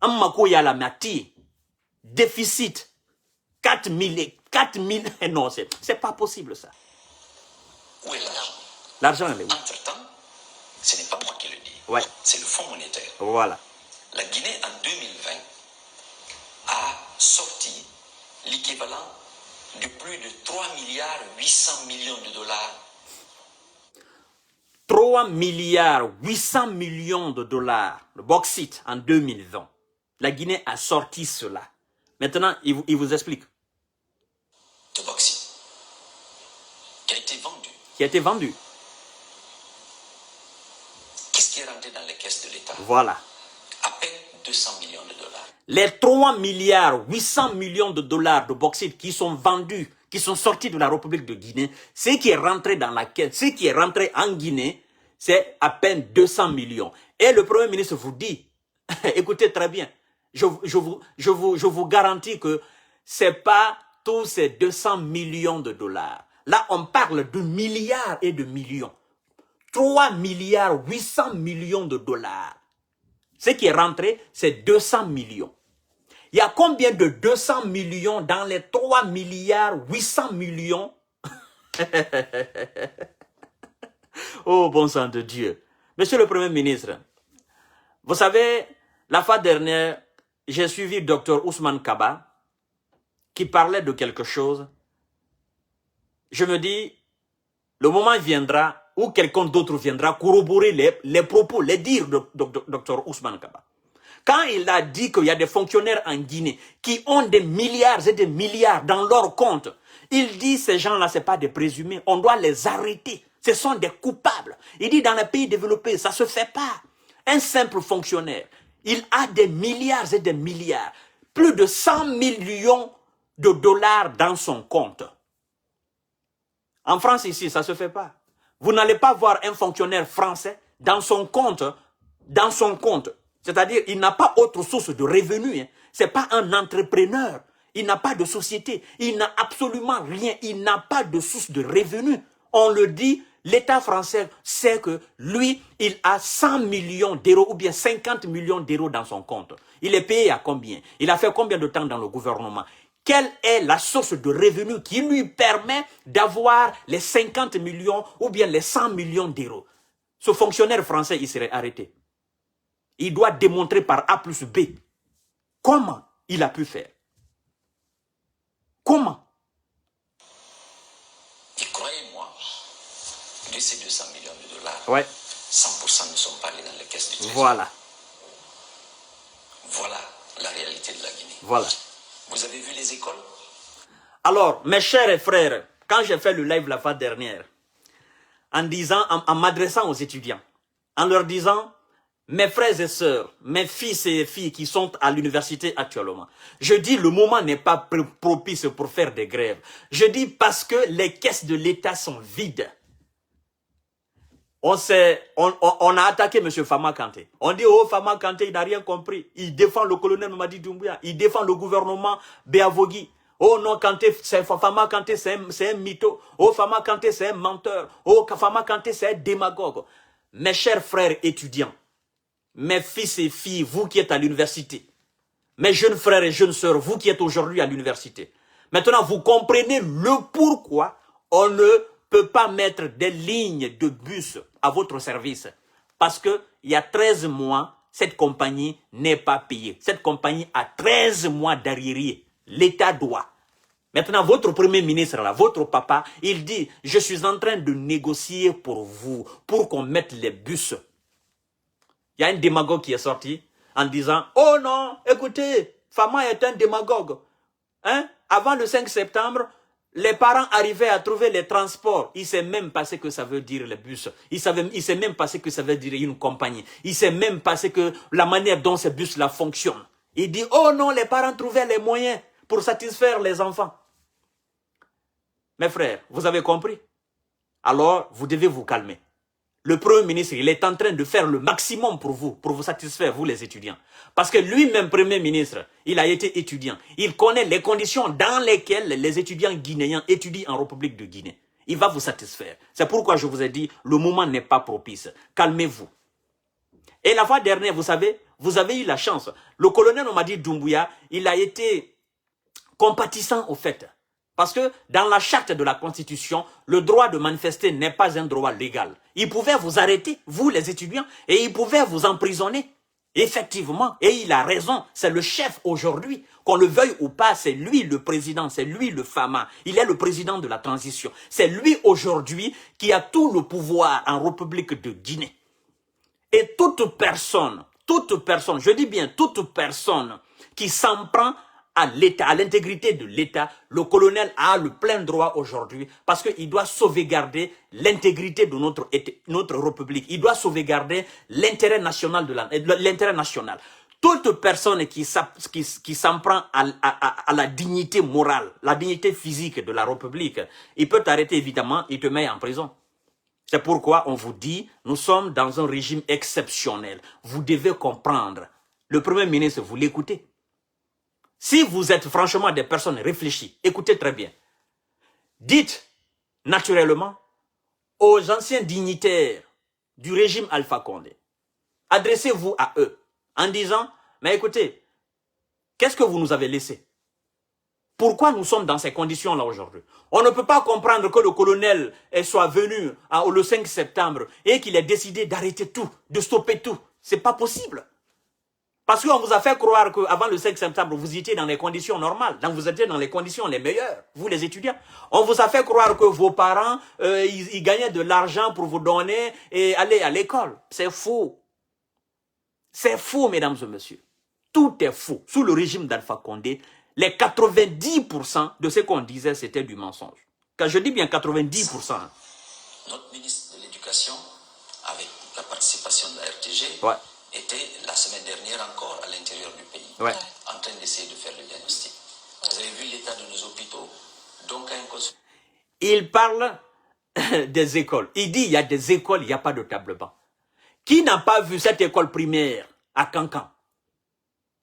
Ammako yala mati. Déficit 4000, non, c'est pas possible ça. Où est l'argent? L'argent, elle est où? Entre-temps, ce n'est pas moi qui le dis. Ouais. C'est le Fonds monétaire. Voilà. La Guinée, en 2020, a sorti l'équivalent de plus de 3 milliards 800 millions de dollars. 3 milliards 800 millions de dollars de bauxite en 2020. La Guinée a sorti cela. Maintenant, il vous explique. De bauxite qui a été vendu. Qui a été vendu. Qu'est-ce qui est rentré dans les caisses de l'État? Voilà. À peine 200 millions de dollars. Les 3 milliards 800 millions de dollars de bauxite qui sont vendus, qui sont sortis de la République de Guinée, ce qui est rentré dans la caisse, ce qui est rentré en Guinée, c'est à peine 200 millions. Et le Premier ministre vous dit, écoutez très bien, je vous garantis que c'est pas tous ces 200 millions de dollars. Là, on parle de milliards et de millions. 3 milliards 800 millions de dollars. Ce qui est rentré, c'est 200 millions. Il y a combien de 200 millions dans les 3 milliards 800 millions? Oh, bon sang de Dieu. Monsieur le Premier ministre, vous savez, la fois dernière, j'ai suivi Dr Ousmane Kaba qui parlait de quelque chose. Je me dis, le moment viendra où quelqu'un d'autre viendra corroborer les propos, les dires de Dr Ousmane Kaba. Quand il a dit qu'il y a des fonctionnaires en Guinée qui ont des milliards et des milliards dans leur compte, il dit ces gens-là, ce n'est pas des présumés, on doit les arrêter. Ce sont des coupables. Il dit dans les pays développés, ça ne se fait pas. Un simple fonctionnaire, il a des milliards et des milliards, plus de 100 millions de dollars dans son compte. En France ici, ça ne se fait pas. Vous n'allez pas voir un fonctionnaire français dans son compte, c'est-à-dire il n'a pas autre source de revenus. Hein. Ce n'est pas un entrepreneur, il n'a pas de société, il n'a absolument rien, il n'a pas de source de revenus. On le dit, l'État français sait que lui, il a 100 millions d'euros ou bien 50 millions d'euros dans son compte. Il est payé à combien? Il a fait combien de temps dans le gouvernement? Quelle est la source de revenus qui lui permet d'avoir les 50 millions ou bien les 100 millions d'euros? Ce fonctionnaire français, il serait arrêté. Il doit démontrer par A plus B comment il a pu faire. Comment? Et croyez-moi, de ces 200 millions de dollars, ouais. 100% ne sont pas allés dans les caisses du Trésor. Voilà. Voilà la réalité de la Guinée. Voilà. Vous avez vu les écoles? Alors, mes chers frères, quand j'ai fait le live la fois dernière, en disant, en m'adressant aux étudiants, en leur disant, mes frères et sœurs, mes fils et filles qui sont à l'université actuellement, je dis le moment n'est pas propice pour faire des grèves. Je dis parce que les caisses de l'État sont vides. On a attaqué M. Fama Kanté. On dit, oh, Fama Kanté, il n'a rien compris. Il défend le colonel Mamadi Doumbouya. Il défend le gouvernement Béavogi. Oh non, Fama Kanté, c'est un mytho. Oh, Fama Kanté, c'est un menteur. Oh, Fama Kanté, c'est un démagogue. Mes chers frères étudiants, mes fils et filles, vous qui êtes à l'université, mes jeunes frères et jeunes sœurs, vous qui êtes aujourd'hui à l'université, maintenant, vous comprenez le pourquoi on ne peut pas mettre des lignes de bus à votre service. Parce qu'il y a 13 mois, cette compagnie n'est pas payée. Cette compagnie a 13 mois d'arriéré. L'État doit. Maintenant, votre premier ministre, là, votre papa, il dit, je suis en train de négocier pour vous, pour qu'on mette les bus. Il y a un démagogue qui est sorti en disant, oh non, écoutez, Fama est un démagogue. Hein? Avant le 5 septembre, les parents arrivaient à trouver les transports. Il ne sait même pas ce que ça veut dire les bus. Il ne sait même pas ce que ça veut dire une compagnie. Il ne sait même pas ce que la manière dont ces bus-là fonctionnent. Il dit, oh non, les parents trouvaient les moyens pour satisfaire les enfants. Mes frères, vous avez compris? Alors, vous devez vous calmer. le Premier ministre, il est en train de faire le maximum pour vous satisfaire, vous les étudiants. Parce que lui-même, Premier ministre, il a été étudiant. Il connaît les conditions dans lesquelles les étudiants guinéens étudient en République de Guinée. Il va vous satisfaire. C'est pourquoi je vous ai dit, le moment n'est pas propice. Calmez-vous. Et la fois dernière, vous savez, vous avez eu la chance. Le colonel Mamadi Doumbouya, il a été compatissant au fait. Parce que dans la charte de la Constitution, le droit de manifester n'est pas un droit légal. Il pouvait vous arrêter, vous les étudiants, et il pouvait vous emprisonner. Effectivement, et il a raison, c'est le chef aujourd'hui. Qu'on le veuille ou pas, c'est lui le président, c'est lui le Fama. Il est le président de la transition. C'est lui aujourd'hui qui a tout le pouvoir en République de Guinée. Et toute personne, je dis bien toute personne qui s'en prend à l'État, à l'intégrité de l'État, le colonel a le plein droit aujourd'hui parce qu'il doit sauvegarder l'intégrité de notre République. Il doit sauvegarder l'intérêt national l'intérêt national. Toute personne qui s'en prend à la dignité morale, la dignité physique de la République, il peut t'arrêter évidemment, il te met en prison. C'est pourquoi on vous dit, nous sommes dans un régime exceptionnel. Vous devez comprendre. Le Premier ministre, vous l'écoutez. Si vous êtes franchement des personnes réfléchies, écoutez très bien. Dites naturellement aux anciens dignitaires du régime Alpha Condé, adressez-vous à eux en disant, mais écoutez, qu'est-ce que vous nous avez laissé? Pourquoi nous sommes dans ces conditions-là aujourd'hui? On ne peut pas comprendre que le colonel soit venu le 5 septembre et qu'il ait décidé d'arrêter tout, de stopper tout. C'est pas possible. Parce qu'on vous a fait croire qu'avant le 5 septembre, vous étiez dans les conditions normales. Donc vous étiez dans les conditions les meilleures, vous les étudiants. On vous a fait croire que vos parents, ils gagnaient de l'argent pour vous donner et aller à l'école. C'est faux. C'est faux, mesdames et messieurs. Tout est faux. Sous le régime d'Alpha Condé, les 90% de ce qu'on disait, c'était du mensonge. Quand je dis bien 90%. Notre ministre de l'Éducation, avec la participation de la RTG, ouais, était la semaine dernière encore à l'intérieur du pays, ouais, en train d'essayer de faire le diagnostic. Vous avez vu l'état de nos hôpitaux? Donc, il parle des écoles. Il dit il y a des écoles, il n'y a pas de table-banc. Qui n'a pas vu cette école primaire à Cancan?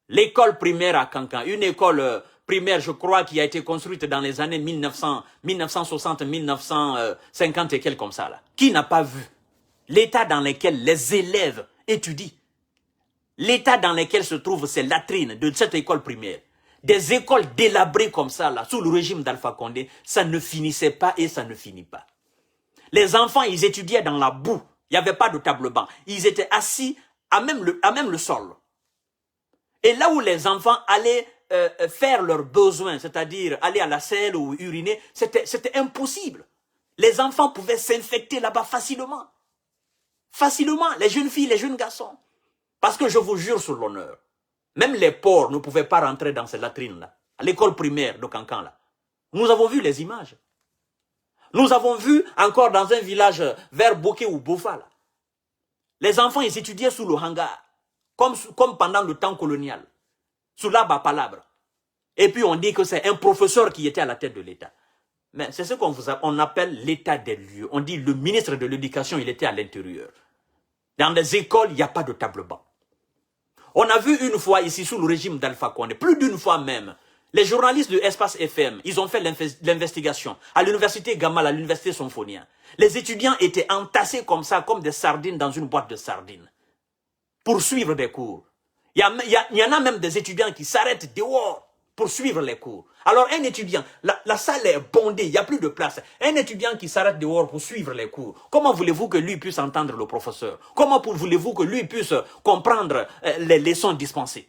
L'école primaire à Cancan, une école primaire, je crois, qui a été construite dans les années 1960, 1950 et quelques comme ça. Là. Qui n'a pas vu l'état dans lequel les élèves étudient? L'état dans lequel se trouvent ces latrines de cette école primaire. Des écoles délabrées comme ça, là, sous le régime d'Alpha Condé, ça ne finissait pas et ça ne finit pas. Les enfants, ils étudiaient dans la boue. Il n'y avait pas de table-banc. Ils étaient assis à même le sol. Et là où les enfants allaient faire leurs besoins, c'est-à-dire aller à la selle ou uriner, c'était impossible. Les enfants pouvaient s'infecter là-bas facilement. Facilement, les jeunes filles, les jeunes garçons. Parce que je vous jure sur l'honneur, même les porcs ne pouvaient pas rentrer dans ces latrines-là, à l'école primaire de Cancan là. Nous avons vu les images. Nous avons vu encore dans un village vers Boké ou Bofa là. Les enfants, ils étudiaient sous le hangar, comme pendant le temps colonial, sous l'arbre à palabre. Et puis on dit que c'est un professeur qui était à la tête de l'État. Mais c'est ce qu'on appelle l'état des lieux. On dit le ministre de l'Éducation, il était à l'intérieur. Dans les écoles, il n'y a pas de table-banc. On a vu une fois ici, sous le régime d'Alpha Condé, plus d'une fois même, les journalistes de Espace FM, ils ont fait l'investigation à l'université Gamal, à l'université Symphonia. Les étudiants étaient entassés comme ça, comme des sardines dans une boîte de sardines, pour suivre des cours. Il y en a même des étudiants qui s'arrêtent dehors pour suivre les cours. Alors un étudiant, la salle est bondée, il n'y a plus de place. Un étudiant qui s'arrête dehors pour suivre les cours, comment voulez-vous que lui puisse entendre le professeur? Comment voulez-vous que lui puisse comprendre les leçons dispensées?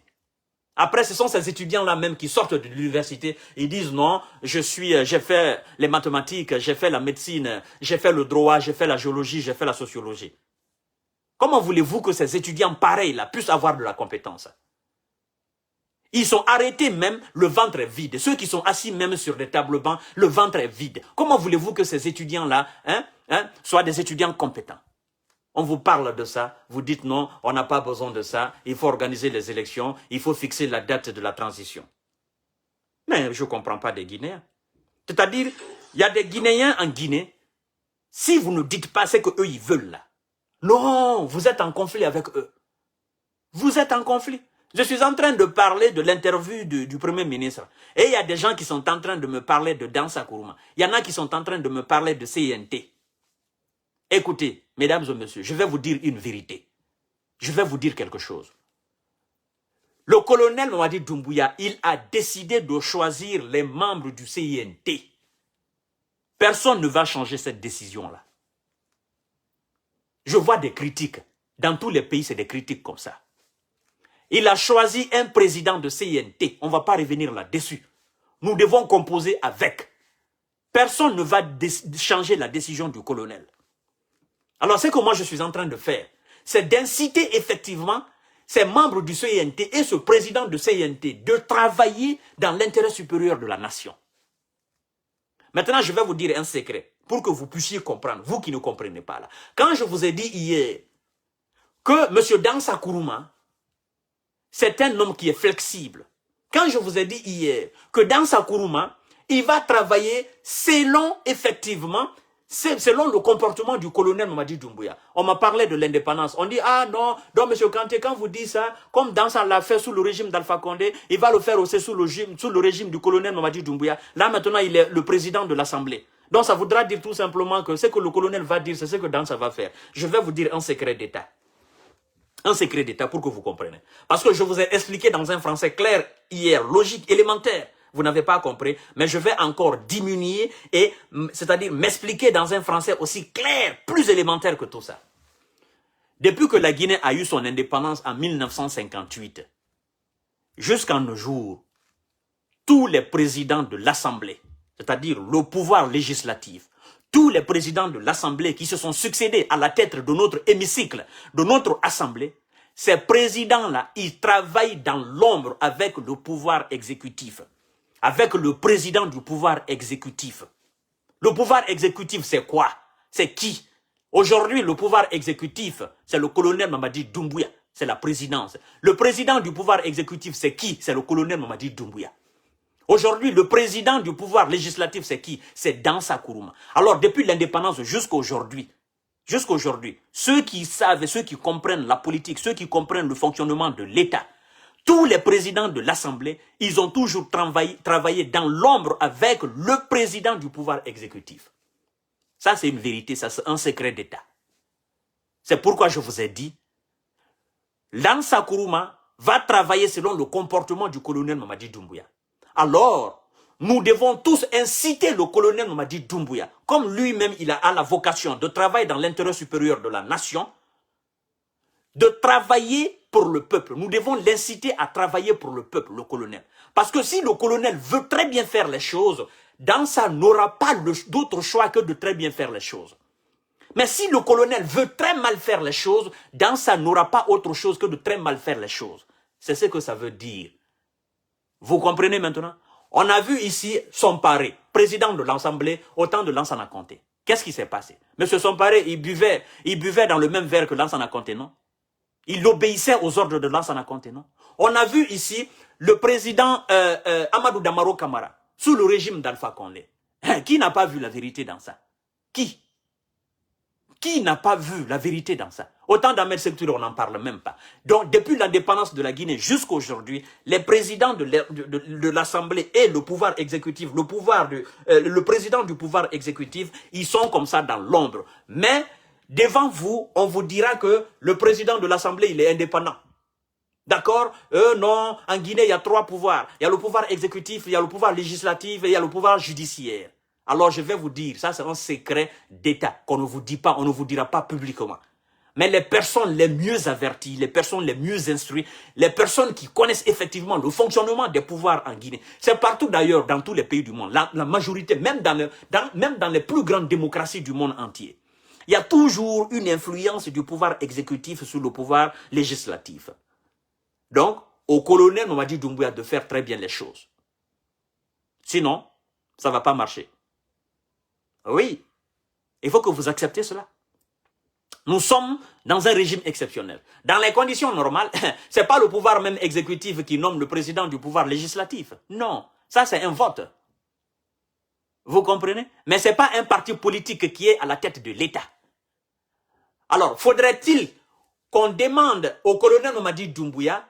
Après, ce sont ces étudiants-là même qui sortent de l'université, ils disent non, j'ai fait les mathématiques, j'ai fait la médecine, j'ai fait le droit, j'ai fait la géologie, j'ai fait la sociologie. Comment voulez-vous que ces étudiants pareils-là puissent avoir de la compétence? Ils sont arrêtés même, le ventre est vide. Ceux qui sont assis même sur des tables bancs, le ventre est vide. Comment voulez-vous que ces étudiants-là soient des étudiants compétents? On vous parle de ça, vous dites non, on n'a pas besoin de ça, il faut organiser les élections, il faut fixer la date de la transition. Mais je ne comprends pas des Guinéens. C'est-à-dire, il y a des Guinéens en Guinée, si vous ne dites pas ce qu'eux ils veulent là, Non, vous êtes en conflit avec eux. Vous êtes en conflit. Je suis en train de parler de l'interview du Premier ministre. Et il y a des gens qui sont en train de me parler de Dansa Kourouma. Il y en a qui sont en train de me parler de CNT. Écoutez, mesdames et messieurs, je vais vous dire une vérité. Je vais vous dire quelque chose. Le colonel Mamadi Doumbouya, il a décidé de choisir les membres du CNT. Personne ne va changer cette décision-là. Je vois des critiques. Dans tous les pays, c'est des critiques comme ça. Il a choisi un président de CNT. On ne va pas revenir là-dessus. Nous devons composer avec. Personne ne va changer la décision du colonel. Alors, ce que moi je suis en train de faire, c'est d'inciter effectivement ces membres du CNT et ce président de CNT de travailler dans l'intérêt supérieur de la nation. Maintenant, je vais vous dire un secret pour que vous puissiez comprendre, vous qui ne comprenez pas là. Quand je vous ai dit hier que M. Dansa Kourouma, c'est un homme qui est flexible. Quand je vous ai dit hier que Dansa Kourouma, il va travailler selon, effectivement, selon le comportement du colonel Mamadi Doumbouya. On m'a parlé de l'indépendance. On dit, ah non, donc M. Kanté, quand vous dites ça, comme Dansa l'a fait sous le régime d'Alpha Condé, il va le faire aussi sous le régime du colonel Mamadi Doumbouya. Là, maintenant, il est le président de l'Assemblée. Donc, ça voudra dire tout simplement que ce que le colonel va dire, c'est ce que Dansa va faire. Je vais vous dire un secret d'État. Un secret d'État pour que vous compreniez. Parce que je vous ai expliqué dans un français clair hier, logique, élémentaire. Vous n'avez pas compris, mais je vais encore diminuer et, c'est-à-dire m'expliquer dans un français aussi clair, plus élémentaire que tout ça. Depuis que la Guinée a eu son indépendance en 1958, jusqu'à nos jours, tous les présidents de l'Assemblée, c'est-à-dire le pouvoir législatif, tous les présidents de l'Assemblée qui se sont succédés à la tête de notre hémicycle, de notre Assemblée, ces présidents-là, ils travaillent dans l'ombre avec le pouvoir exécutif. Avec le président du pouvoir exécutif. Le pouvoir exécutif, c'est quoi? C'est qui? Aujourd'hui, le pouvoir exécutif, c'est le colonel Mamadi Doumbouya. C'est la présidence. Le président du pouvoir exécutif, c'est qui? C'est le colonel Mamadi Doumbouya. Aujourd'hui, le président du pouvoir législatif, c'est qui? C'est Dansa Kourouma. Alors, depuis l'indépendance jusqu'à aujourd'hui, ceux qui savent et ceux qui comprennent la politique, ceux qui comprennent le fonctionnement de l'État, tous les présidents de l'Assemblée, ils ont toujours travaillé dans l'ombre avec le président du pouvoir exécutif. Ça, c'est une vérité, ça, c'est un secret d'État. C'est pourquoi je vous ai dit, Dansa Kourouma va travailler selon le comportement du colonel Mamadi Doumbouya. Alors, nous devons tous inciter le colonel Mamadi Doumbouya, comme lui-même il a la vocation de travailler dans l'intérêt supérieur de la nation, de travailler pour le peuple. Nous devons l'inciter à travailler pour le peuple, le colonel. Parce que si le colonel veut très bien faire les choses, Dansa n'aura pas d'autre choix que de très bien faire les choses. Mais si le colonel veut très mal faire les choses, Dansa n'aura pas autre chose que de très mal faire les choses. C'est ce que ça veut dire. Vous comprenez maintenant? On a vu ici Somparé, président de l'Assemblée, au temps de Lansana Conté. Qu'est-ce qui s'est passé? Monsieur Somparé, il buvait dans le même verre que Lansana Conté, non? Il obéissait aux ordres de Lansana Conté, non? On a vu ici le président Amadou Damaro Camara, sous le régime d'Alpha Condé. Qui n'a pas vu la vérité dans ça? Qui n'a pas vu la vérité dans ça? Autant d'Ahmed Sékou, on n'en parle même pas. Donc, depuis l'indépendance de la Guinée jusqu'à aujourd'hui, les présidents de l'Assemblée et le pouvoir exécutif, le président du pouvoir exécutif, ils sont comme ça dans l'ombre. Mais, devant vous, on vous dira que le président de l'Assemblée, il est indépendant. D'accord? Non, en Guinée, il y a 3 pouvoirs. Il y a le pouvoir exécutif, il y a le pouvoir législatif et il y a le pouvoir judiciaire. Alors, je vais vous dire, ça c'est un secret d'État qu'on ne vous dit pas, on ne vous dira pas publiquement. Mais les personnes les mieux averties, les personnes les mieux instruites, les personnes qui connaissent effectivement le fonctionnement des pouvoirs en Guinée, c'est partout d'ailleurs, dans tous les pays du monde, la majorité, même dans les plus grandes démocraties du monde entier. Il y a toujours une influence du pouvoir exécutif sur le pouvoir législatif. Donc, au colonel Mamadi Doumbouya de faire très bien les choses. Sinon, ça ne va pas marcher. Oui, il faut que vous acceptiez cela. Nous sommes dans un régime exceptionnel. Dans les conditions normales, ce n'est pas le pouvoir même exécutif qui nomme le président du pouvoir législatif. Non, ça c'est un vote. Vous comprenez? Mais ce n'est pas un parti politique qui est à la tête de l'État. Alors, faudrait-il qu'on demande au colonel Mamadi Doumbouya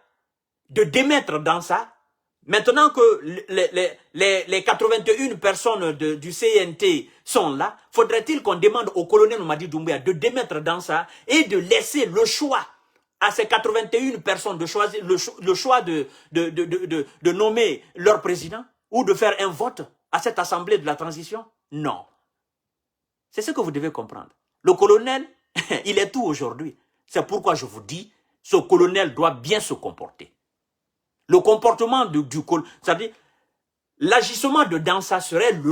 de démettre dans ça? Maintenant que les 81 personnes du CNT sont là, faudrait-il qu'on demande au colonel Mamadi Doumbouya de démettre dans ça et de laisser le choix à ces 81 personnes de choisir le choix de nommer leur président ou de faire un vote à cette assemblée de la transition? Non. C'est ce que vous devez comprendre. Le colonel, il est tout aujourd'hui. C'est pourquoi je vous dis, ce colonel doit bien se comporter. Le comportement du colonel, c'est-à-dire, l'agissement de Dansa sera le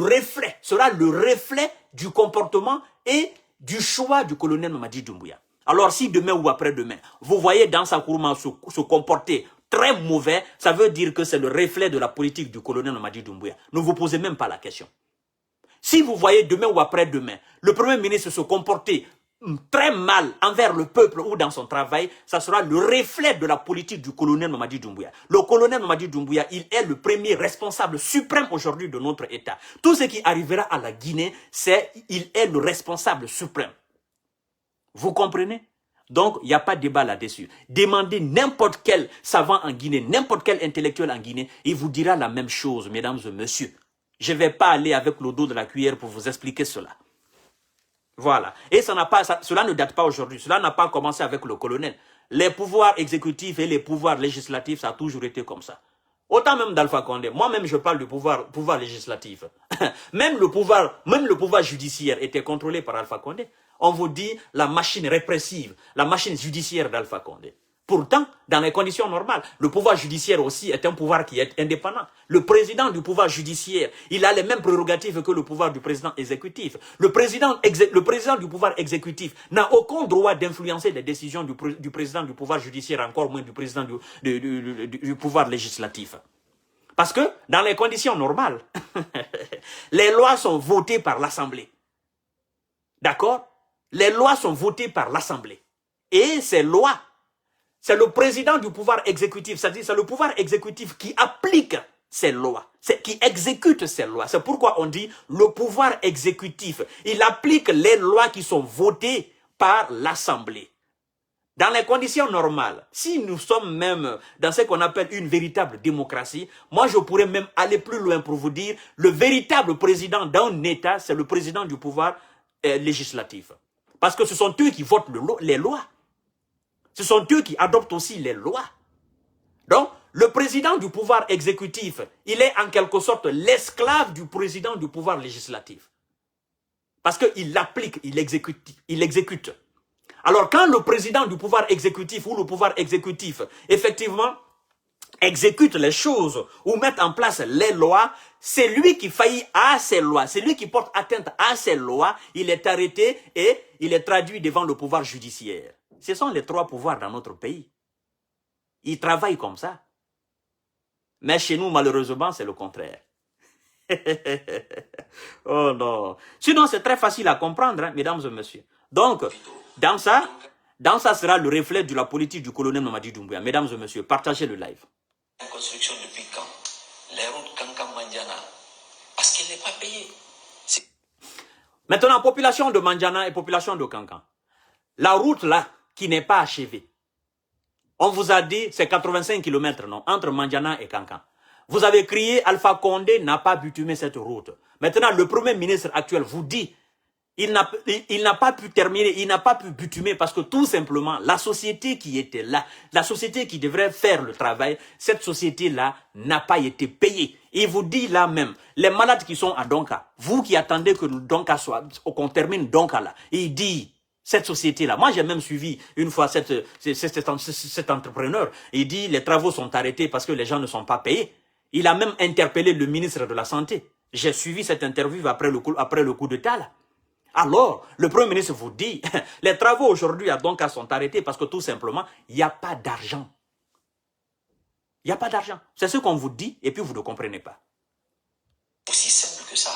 reflet du comportement et du choix du colonel Mamadi Doumbouya. Alors si demain ou après-demain, vous voyez Dansa Kourouma se comporter très mauvais, ça veut dire que c'est le reflet de la politique du colonel Mamadi Doumbouya. Ne vous posez même pas la question. Si vous voyez demain ou après-demain, le Premier ministre se comporter très mal envers le peuple ou dans son travail, ça sera le reflet de la politique du colonel Mamadi Doumbouya. Le colonel Mamadi Doumbouya, il est le premier responsable suprême aujourd'hui de notre État. Tout ce qui arrivera à la Guinée, il est le responsable suprême. Vous comprenez? Donc, il n'y a pas de débat là-dessus. Demandez n'importe quel savant en Guinée, n'importe quel intellectuel en Guinée, il vous dira la même chose, mesdames et messieurs. Je ne vais pas aller avec le dos de la cuillère pour vous expliquer cela. Voilà. Et cela ne date pas aujourd'hui. Cela n'a pas commencé avec le colonel. Les pouvoirs exécutifs et les pouvoirs législatifs, ça a toujours été comme ça. Autant même d'Alpha Condé. Moi-même, je parle du pouvoir législatif. même le pouvoir judiciaire était contrôlé par Alpha Condé. On vous dit la machine répressive, la machine judiciaire d'Alpha Condé. Pourtant, dans les conditions normales, le pouvoir judiciaire aussi est un pouvoir qui est indépendant. Le président du pouvoir judiciaire, il a les mêmes prérogatives que le pouvoir du président exécutif. Le président du pouvoir exécutif n'a aucun droit d'influencer les décisions du président du pouvoir judiciaire, encore moins du président du pouvoir législatif. Parce que, dans les conditions normales, les lois sont votées par l'Assemblée. D'accord? Les lois sont votées par l'Assemblée. Et ces lois, c'est le président du pouvoir exécutif, c'est-à-dire c'est le pouvoir exécutif qui applique ces lois, qui exécute ces lois. C'est pourquoi on dit le pouvoir exécutif. Il applique les lois qui sont votées par l'Assemblée. Dans les conditions normales, si nous sommes même dans ce qu'on appelle une véritable démocratie, moi je pourrais même aller plus loin pour vous dire, le véritable président d'un État, c'est le président du pouvoir législatif. Parce que ce sont eux qui votent les lois. Ce sont eux qui adoptent aussi les lois. Donc, le président du pouvoir exécutif, il est en quelque sorte l'esclave du président du pouvoir législatif. Parce qu'il l'applique, il exécute. Alors, quand le président du pouvoir exécutif ou le pouvoir exécutif, effectivement, exécute les choses ou met en place les lois, c'est lui qui faillit à ces lois, c'est lui qui porte atteinte à ces lois, il est arrêté et il est traduit devant le pouvoir judiciaire. Ce sont les trois pouvoirs dans notre pays. Ils travaillent comme ça. Mais chez nous, malheureusement, c'est le contraire. Oh non. Sinon, c'est très facile à comprendre, hein, mesdames et messieurs. Donc, dans ça sera le reflet de la politique du colonel Mamadi Doumbouya. Mesdames et messieurs, partagez le live. Construction depuis quand? Les routes Kankan-Mandiana, parce qu'elle n'est pas payée. Maintenant, population de Mandiana et population de Kankan. La route là, qui n'est pas achevée. On vous a dit, c'est 85 km, non, entre Mandiana et Kankan. Vous avez crié, Alpha Condé n'a pas bitumé cette route. Maintenant, le Premier ministre actuel vous dit, il n'a pas pu terminer, il n'a pas pu bitumer parce que tout simplement, la société qui était là, la société qui devrait faire le travail, cette société-là n'a pas été payée. Il vous dit là même, les malades qui sont à Donka, vous qui attendez que Donka soit, qu'on termine Donka là, il dit, cette société-là, moi j'ai même suivi une fois cet entrepreneur, il dit les travaux sont arrêtés parce que les gens ne sont pas payés. Il a même interpellé le ministre de la Santé. J'ai suivi cette interview après le coup d'État là. Alors, le Premier ministre vous dit, les travaux aujourd'hui à Donka sont arrêtés parce que tout simplement, il n'y a pas d'argent. Il n'y a pas d'argent. C'est ce qu'on vous dit et puis vous ne comprenez pas. Aussi simple que ça.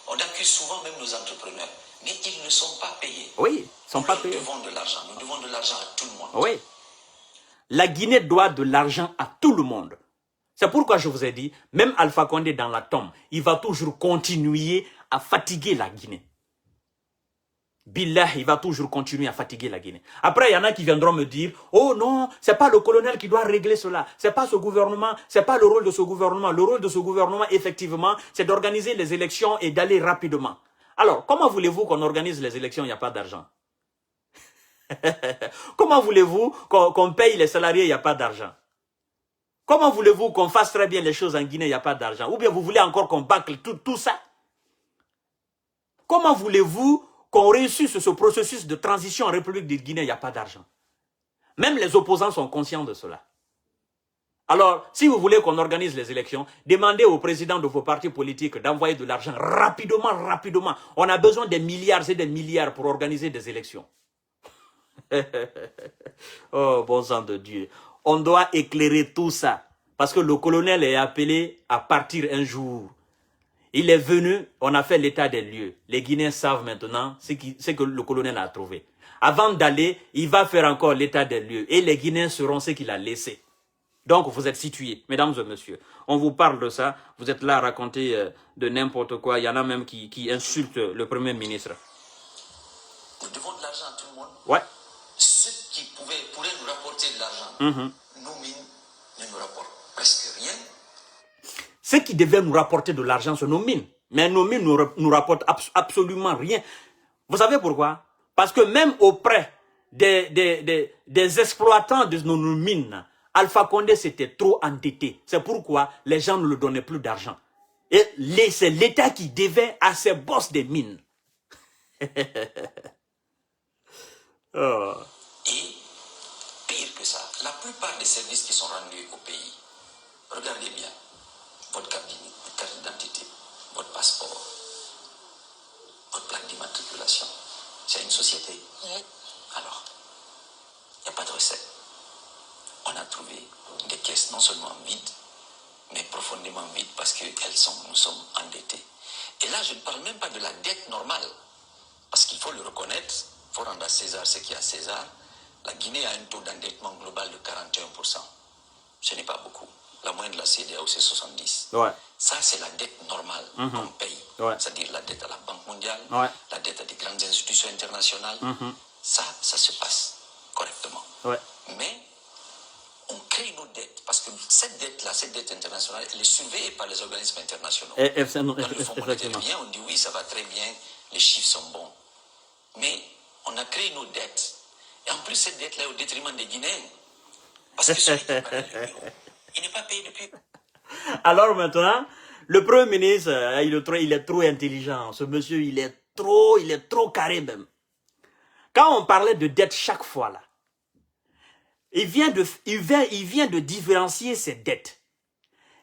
On accuse souvent même nos entrepreneurs. Mais ils ne sont pas payés. Oui, ils ne sont pas payés. Nous devons de l'argent. Nous devons de l'argent à tout le monde. Oui. La Guinée doit de l'argent à tout le monde. C'est pourquoi je vous ai dit, même Alpha Condé dans la tombe, il va toujours continuer à fatiguer la Guinée. billah, il va toujours continuer à fatiguer la Guinée. Après, il y en a qui viendront me dire, oh non, c'est pas le colonel qui doit régler cela, c'est pas ce gouvernement, c'est pas le rôle de ce gouvernement. Le rôle de ce gouvernement, effectivement, c'est d'organiser les élections et d'aller rapidement. Alors, comment voulez-vous qu'on organise les élections, il n'y a pas d'argent? Comment voulez-vous qu'on paye les salariés, il n'y a pas d'argent? Comment voulez-vous qu'on fasse très bien les choses en Guinée, il n'y a pas d'argent? Ou bien vous voulez encore qu'on bâcle tout ça? Comment voulez-vous qu'on réussisse ce processus de transition en République de Guinée, il n'y a pas d'argent? Même les opposants sont conscients de cela. Alors, si vous voulez qu'on organise les élections, demandez au président de vos partis politiques d'envoyer de l'argent rapidement. On a besoin des milliards et des milliards pour organiser des élections. Oh, bon sang de Dieu. On doit éclairer tout ça. Parce que le colonel est appelé à partir un jour. Il est venu, on a fait l'état des lieux. Les Guinéens savent maintenant ce que le colonel a trouvé. Avant d'aller, il va faire encore l'état des lieux. Et les Guinéens sauront ce qu'il a laissé. Donc, vous êtes situés, mesdames et messieurs. On vous parle de ça. Vous êtes là à raconter de n'importe quoi. Il y en a même qui insultent le Premier ministre. Nous devons de l'argent à tout le monde. Ouais. Ceux qui pourraient nous rapporter de l'argent, nos mines ne nous rapportent presque rien. Ceux qui devaient nous rapporter de l'argent sur nos mines. Mais nos mines nous rapportent absolument rien. Vous savez pourquoi? Parce que même auprès des exploitants de nos mines, Alpha Condé s'était trop endetté. C'est pourquoi les gens ne lui donnaient plus d'argent. Et c'est l'État qui devait à ses boss des mines. Oh. Et pire que ça, la plupart des services qui sont rendus au pays, regardez bien, votre carte d'identité, votre passeport, votre plaque d'immatriculation, c'est une société. Alors, il n'y a pas de recette. On a trouvé des caisses non seulement vides, mais profondément vides parce que nous sommes endettés. Et là, je ne parle même pas de la dette normale, parce qu'il faut le reconnaître, il faut rendre à César ce qui est à César. La Guinée a un taux d'endettement global de 41%. Ce n'est pas beaucoup. La moyenne de la CEDEAO, c'est 70%. Ouais. Ça, c'est la dette normale qu'on paye. Ouais. C'est-à-dire la dette à la Banque mondiale, Ouais. la dette à des grandes institutions internationales. Ça se passe correctement. Ouais. Mais on crée nos dettes, parce que cette dette-là, cette dette internationale, elle est surveillée par les organismes internationaux. Dans le Fonds monétaire, on dit oui, ça va très bien, les chiffres sont bons. Mais on a créé nos dettes. Et en plus, cette dette-là est au détriment des Guinéens. Parce que celui qui n'est pas dans l'Union, il n'est pas payé depuis. Alors maintenant, le Premier ministre, il est trop intelligent. Ce monsieur, il est trop carré même. Quand on parlait de dette chaque fois là, il vient de différencier ces dettes.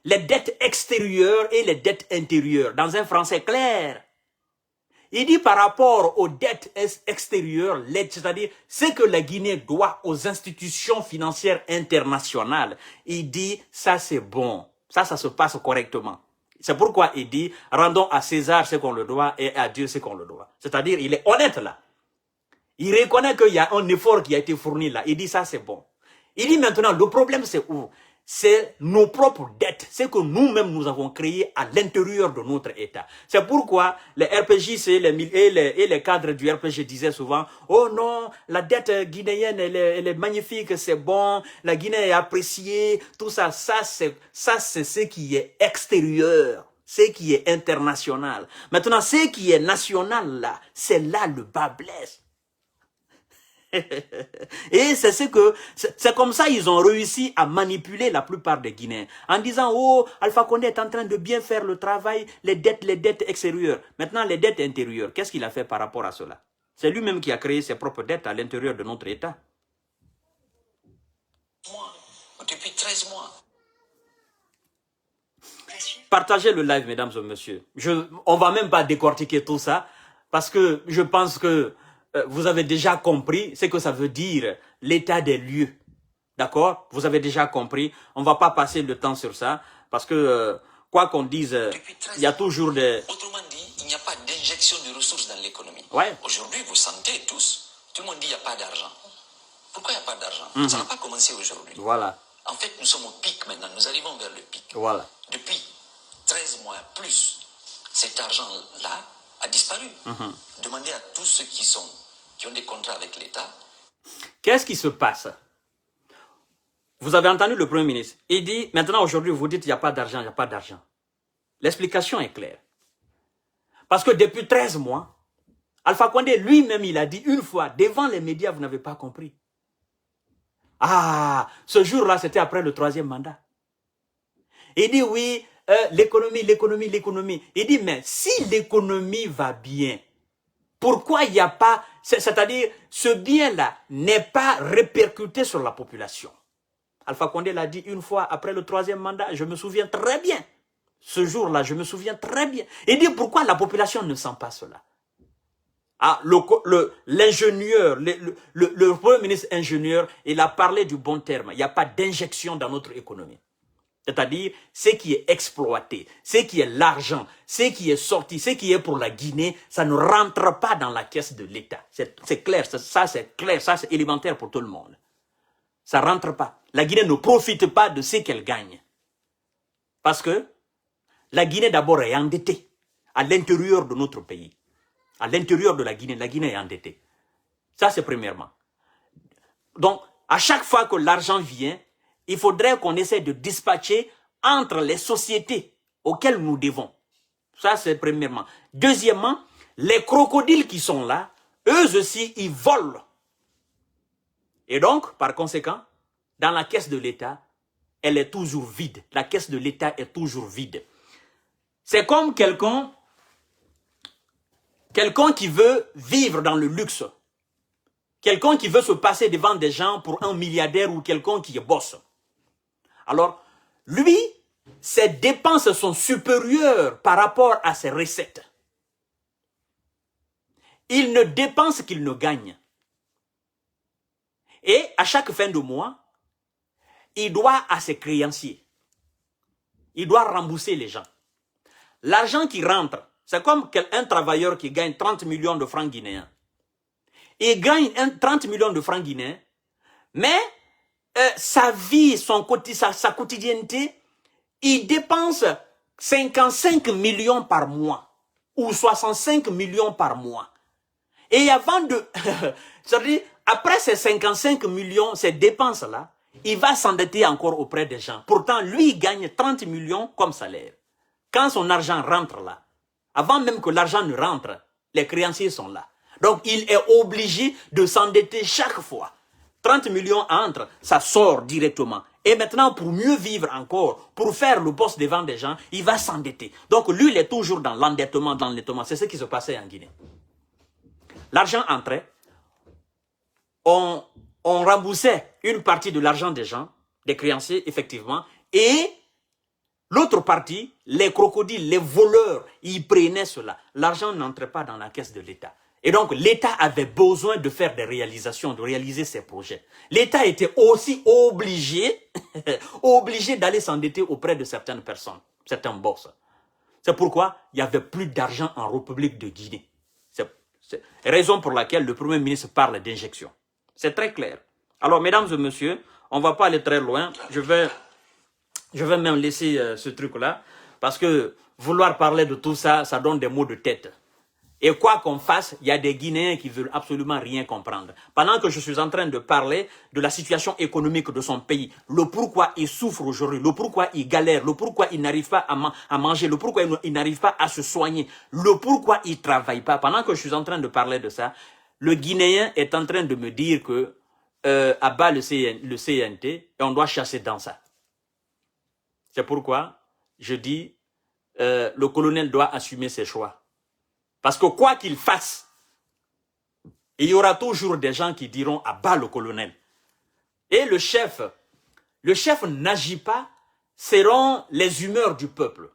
Les dettes extérieures et les dettes intérieures, dans un français clair. Il dit par rapport aux dettes extérieures, c'est-à-dire ce que la Guinée doit aux institutions financières internationales, il dit ça c'est bon, ça se passe correctement. C'est pourquoi il dit rendons à César ce qu'on le doit et à Dieu ce qu'on le doit. C'est-à-dire il est honnête là. Il reconnaît qu'il y a un effort qui a été fourni là. Il dit ça c'est bon. Il dit maintenant le problème c'est où? C'est nos propres dettes, c'est que nous-mêmes nous avons créé à l'intérieur de notre État. C'est pourquoi les RPJ et les cadres du RPG disaient souvent « Oh non, la dette guinéenne, elle est magnifique, c'est bon, la Guinée est appréciée, tout ça, ça c'est ce qui est extérieur, ce qui est international. Maintenant, ce qui est national là, c'est là le bas blesse. » Et c'est comme ça ils ont réussi à manipuler la plupart des Guinéens en disant oh Alpha Condé est en train de bien faire le travail, les dettes extérieures. Maintenant les dettes intérieures, qu'est-ce qu'il a fait par rapport à cela? C'est lui-même qui a créé ses propres dettes à l'intérieur de notre État. Depuis 13 mois. Partagez le live mesdames et messieurs. On va même pas décortiquer tout ça parce que je pense que vous avez déjà compris ce que ça veut dire, l'état des lieux. D'accord? Vous avez déjà compris. On ne va pas passer le temps sur ça. Parce que, quoi qu'on dise, il y a toujours des... Autrement dit, il n'y a pas d'injection de ressources dans l'économie. Ouais. Aujourd'hui, vous sentez tous, tout le monde dit qu'il n'y a pas d'argent. Pourquoi il n'y a pas d'argent? Ça n'a pas commencé aujourd'hui. Voilà. En fait, nous sommes au pic maintenant. Nous arrivons vers le pic. Voilà. Depuis 13 mois plus, cet argent-là a disparu. Demandez à tous ceux qui ont des contrats avec l'État. Qu'est-ce qui se passe? Vous avez entendu le Premier ministre. Il dit, maintenant aujourd'hui, vous dites il n'y a pas d'argent, il n'y a pas d'argent. L'explication est claire. Parce que depuis 13 mois, Alpha Condé lui-même, il a dit une fois, devant les médias, vous n'avez pas compris. Ah, ce jour-là, c'était après le 3e mandat. Il dit oui, l'économie, l'économie, l'économie. Il dit, mais si l'économie va bien, pourquoi il n'y a pas, c'est-à-dire ce bien-là n'est pas répercuté sur la population. Alpha Condé l'a dit une fois après le 3e mandat, je me souviens très bien. Ce jour-là, je me souviens très bien. Il dit pourquoi la population ne sent pas cela. Ah, l'ingénieur, le Premier ministre ingénieur, il a parlé du bon terme. Il n'y a pas d'injection dans notre économie. C'est-à-dire, ce qui est exploité, ce qui est l'argent, ce qui est sorti, ce qui est pour la Guinée, ça ne rentre pas dans la caisse de l'État. C'est clair, ça c'est clair, ça c'est élémentaire pour tout le monde. Ça ne rentre pas. La Guinée ne profite pas de ce qu'elle gagne. Parce que la Guinée d'abord est endettée à l'intérieur de notre pays. À l'intérieur de la Guinée est endettée. Ça c'est premièrement. Donc, à chaque fois que l'argent vient, il faudrait qu'on essaie de dispatcher entre les sociétés auxquelles nous devons. Ça, c'est premièrement. Deuxièmement, les crocodiles qui sont là, eux aussi, ils volent. Et donc, par conséquent, dans la caisse de l'État, elle est toujours vide. La caisse de l'État est toujours vide. C'est comme quelqu'un qui veut vivre dans le luxe. Quelqu'un qui veut se passer devant des gens pour un milliardaire ou quelqu'un qui bosse. Alors, lui, ses dépenses sont supérieures par rapport à ses recettes. Il ne dépense qu'il ne gagne. Et à chaque fin de mois, il doit à ses créanciers. Il doit rembourser les gens. L'argent qui rentre, c'est comme un travailleur qui gagne 30 millions de francs guinéens. Il gagne 30 millions de francs guinéens, mais sa vie, sa quotidienneté, il dépense 55 millions par mois ou 65 millions par mois. Et avant de... c'est-à-dire, après ces 55 millions, ces dépenses-là, il va s'endetter encore auprès des gens. Pourtant, lui, il gagne 30 millions comme salaire. Quand son argent rentre là, avant même que l'argent ne rentre, les créanciers sont là. Donc, il est obligé de s'endetter chaque fois. 30 millions entrent, ça sort directement. Et maintenant, pour mieux vivre encore, pour faire le poste devant des gens, il va s'endetter. Donc, lui, il est toujours dans l'endettement, C'est ce qui se passait en Guinée. L'argent entrait, on remboursait une partie de l'argent des gens, des créanciers, effectivement, et l'autre partie, les crocodiles, les voleurs, ils prenaient cela. L'argent n'entrait pas dans la caisse de l'État. Et donc, l'État avait besoin de faire des réalisations, de réaliser ses projets. L'État était aussi obligé d'aller s'endetter auprès de certaines personnes, certains boss. C'est pourquoi il n'y avait plus d'argent en République de Guinée. C'est raison pour laquelle le Premier ministre parle d'injection. C'est très clair. Alors, mesdames et messieurs, on ne va pas aller très loin. Je vais même laisser ce truc-là, parce que vouloir parler de tout ça, ça donne des maux de tête. Et quoi qu'on fasse, il y a des Guinéens qui veulent absolument rien comprendre. Pendant que je suis en train de parler de la situation économique de son pays, le pourquoi il souffre aujourd'hui, le pourquoi il galère, le pourquoi il n'arrive pas à manger, le pourquoi il n'arrive pas à se soigner, le pourquoi il ne travaille pas. Pendant que je suis en train de parler de ça, le Guinéen est en train de me dire que abat le CNT et on doit chasser dans ça. C'est pourquoi je dis le colonel doit assumer ses choix. Parce que quoi qu'il fasse, il y aura toujours des gens qui diront à bas le colonel. Et le chef n'agit pas selon les humeurs du peuple.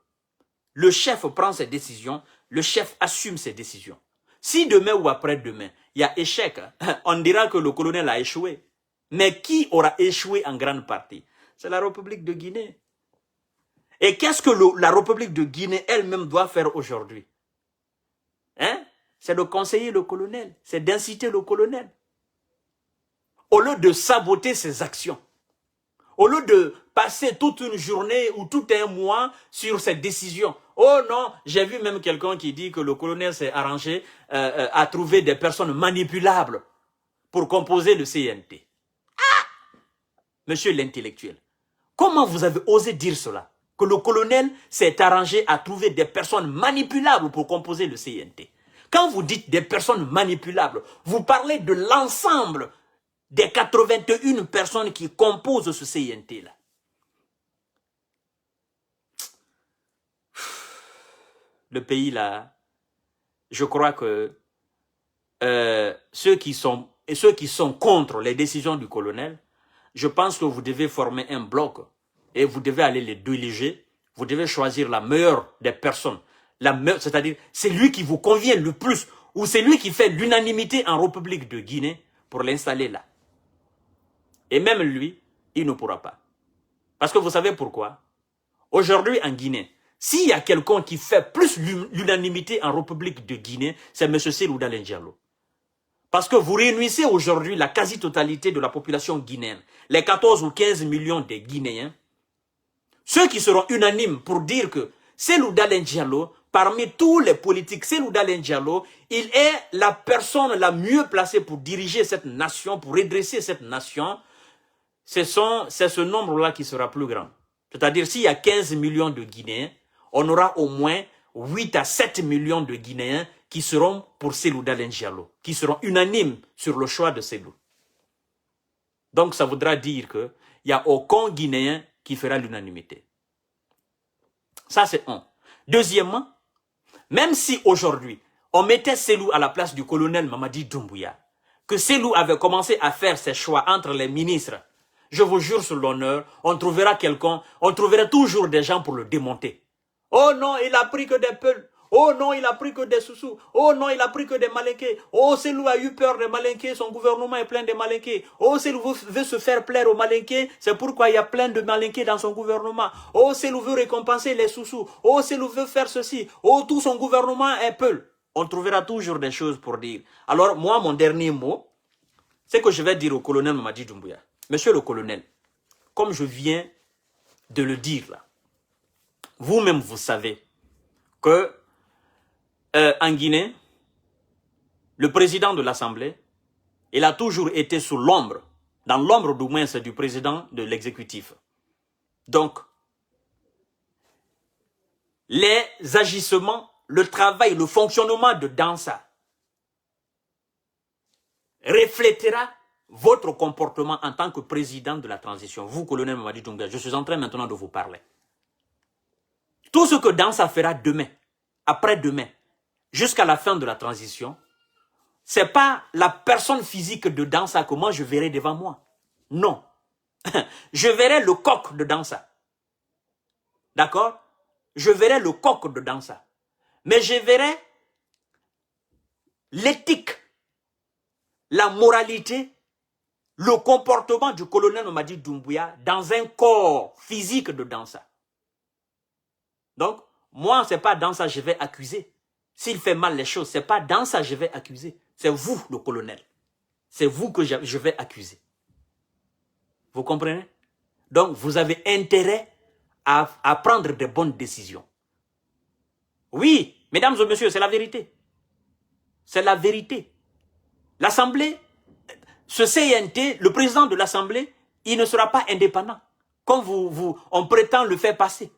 Le chef prend ses décisions, le chef assume ses décisions. Si demain ou après-demain, il y a échec, on dira que le colonel a échoué. Mais qui aura échoué en grande partie? C'est la République de Guinée. Et qu'est-ce que la République de Guinée elle-même doit faire aujourd'hui? C'est de conseiller le colonel, c'est d'inciter le colonel. Au lieu de saboter ses actions, Au lieu de passer toute une journée ou tout un mois sur cette décision. Oh non, j'ai vu même quelqu'un qui dit que le colonel s'est arrangé à trouver des personnes manipulables pour composer le CNT. Ah! Monsieur l'intellectuel, comment vous avez osé dire cela? Que le colonel s'est arrangé à trouver des personnes manipulables pour composer le CNT. Quand vous dites des personnes manipulables, vous parlez de l'ensemble des 81 personnes qui composent ce CNT-là. Le pays là, je crois que ceux qui sont contre les décisions du colonel, je pense que vous devez former un bloc et vous devez aller les diriger. Vous devez choisir la meilleure des personnes, c'est-à-dire c'est lui qui vous convient le plus ou c'est lui qui fait l'unanimité en République de Guinée pour l'installer là. Et même lui, il ne pourra pas. Parce que vous savez pourquoi? Aujourd'hui en Guinée, s'il y a quelqu'un qui fait plus l'unanimité en République de Guinée, c'est M. Cellou Dalein Diallo. Parce que vous réunissez aujourd'hui la quasi-totalité de la population guinéenne, les 14 ou 15 millions de Guinéens, ceux qui seront unanimes pour dire que Cellou Dalein Diallo, parmi tous les politiques, Cellou Dalein Diallo, il est la personne la mieux placée pour diriger cette nation, pour redresser cette nation, c'est ce nombre-là qui sera plus grand. C'est-à-dire, s'il y a 15 millions de Guinéens, on aura au moins 8 à 7 millions de Guinéens qui seront pour Cellou Dalein Diallo, qui seront unanimes sur le choix de Cellou. Donc, ça voudra dire qu'il n'y a aucun Guinéen qui fera l'unanimité. Ça, c'est un. Deuxièmement, même si aujourd'hui, on mettait Cellou à la place du colonel Mamadi Doumbouya, que Cellou avait commencé à faire ses choix entre les ministres, je vous jure sur l'honneur, on trouvera quelqu'un, on trouverait toujours des gens pour le démonter. Oh non, il a pris que des peuls. Oh non, il a pris que des sous-sous. Oh non, il a pris que des malinqués. Oh, Cellou a eu peur des malinqués, son gouvernement est plein de malinqués. Oh, Cellou veut se faire plaire aux malinqués, c'est pourquoi il y a plein de malinqués dans son gouvernement. Oh, Cellou veut récompenser les sous-sous. Oh, Cellou veut faire ceci. Oh, tout son gouvernement est peul. On trouvera toujours des choses pour dire. Alors, moi, mon dernier mot, c'est que je vais dire au colonel Mamadi Doumbouya. Monsieur le colonel, comme je viens de le dire là, vous-même vous savez que en Guinée, le président de l'Assemblée, il a toujours été sous l'ombre, dans l'ombre du moins c'est du président de l'exécutif. Donc, les agissements, le travail, le fonctionnement de Dansa reflétera votre comportement en tant que président de la transition. Vous, colonel Mamadi Doumbouya, je suis en train maintenant de vous parler. Tout ce que Dansa fera demain, après-demain, jusqu'à la fin de la transition, ce n'est pas la personne physique de Dansa que moi je verrai devant moi. Non. Je verrai le coq de Dansa. D'accord? Je verrai le coq de Dansa. Mais je verrai l'éthique, la moralité, le comportement du colonel Mamadi Doumbouya dans un corps physique de Dansa. Donc, moi, ce n'est pas Dansa que je vais accuser. S'il fait mal les choses, ce n'est pas Dansa que je vais accuser. C'est vous, le colonel. C'est vous que je vais accuser. Vous comprenez? Donc, vous avez intérêt à prendre de bonnes décisions. Oui, mesdames et messieurs, c'est la vérité. C'est la vérité. L'Assemblée, ce CNT, le président de l'Assemblée, il ne sera pas indépendant, comme on prétend le faire passer.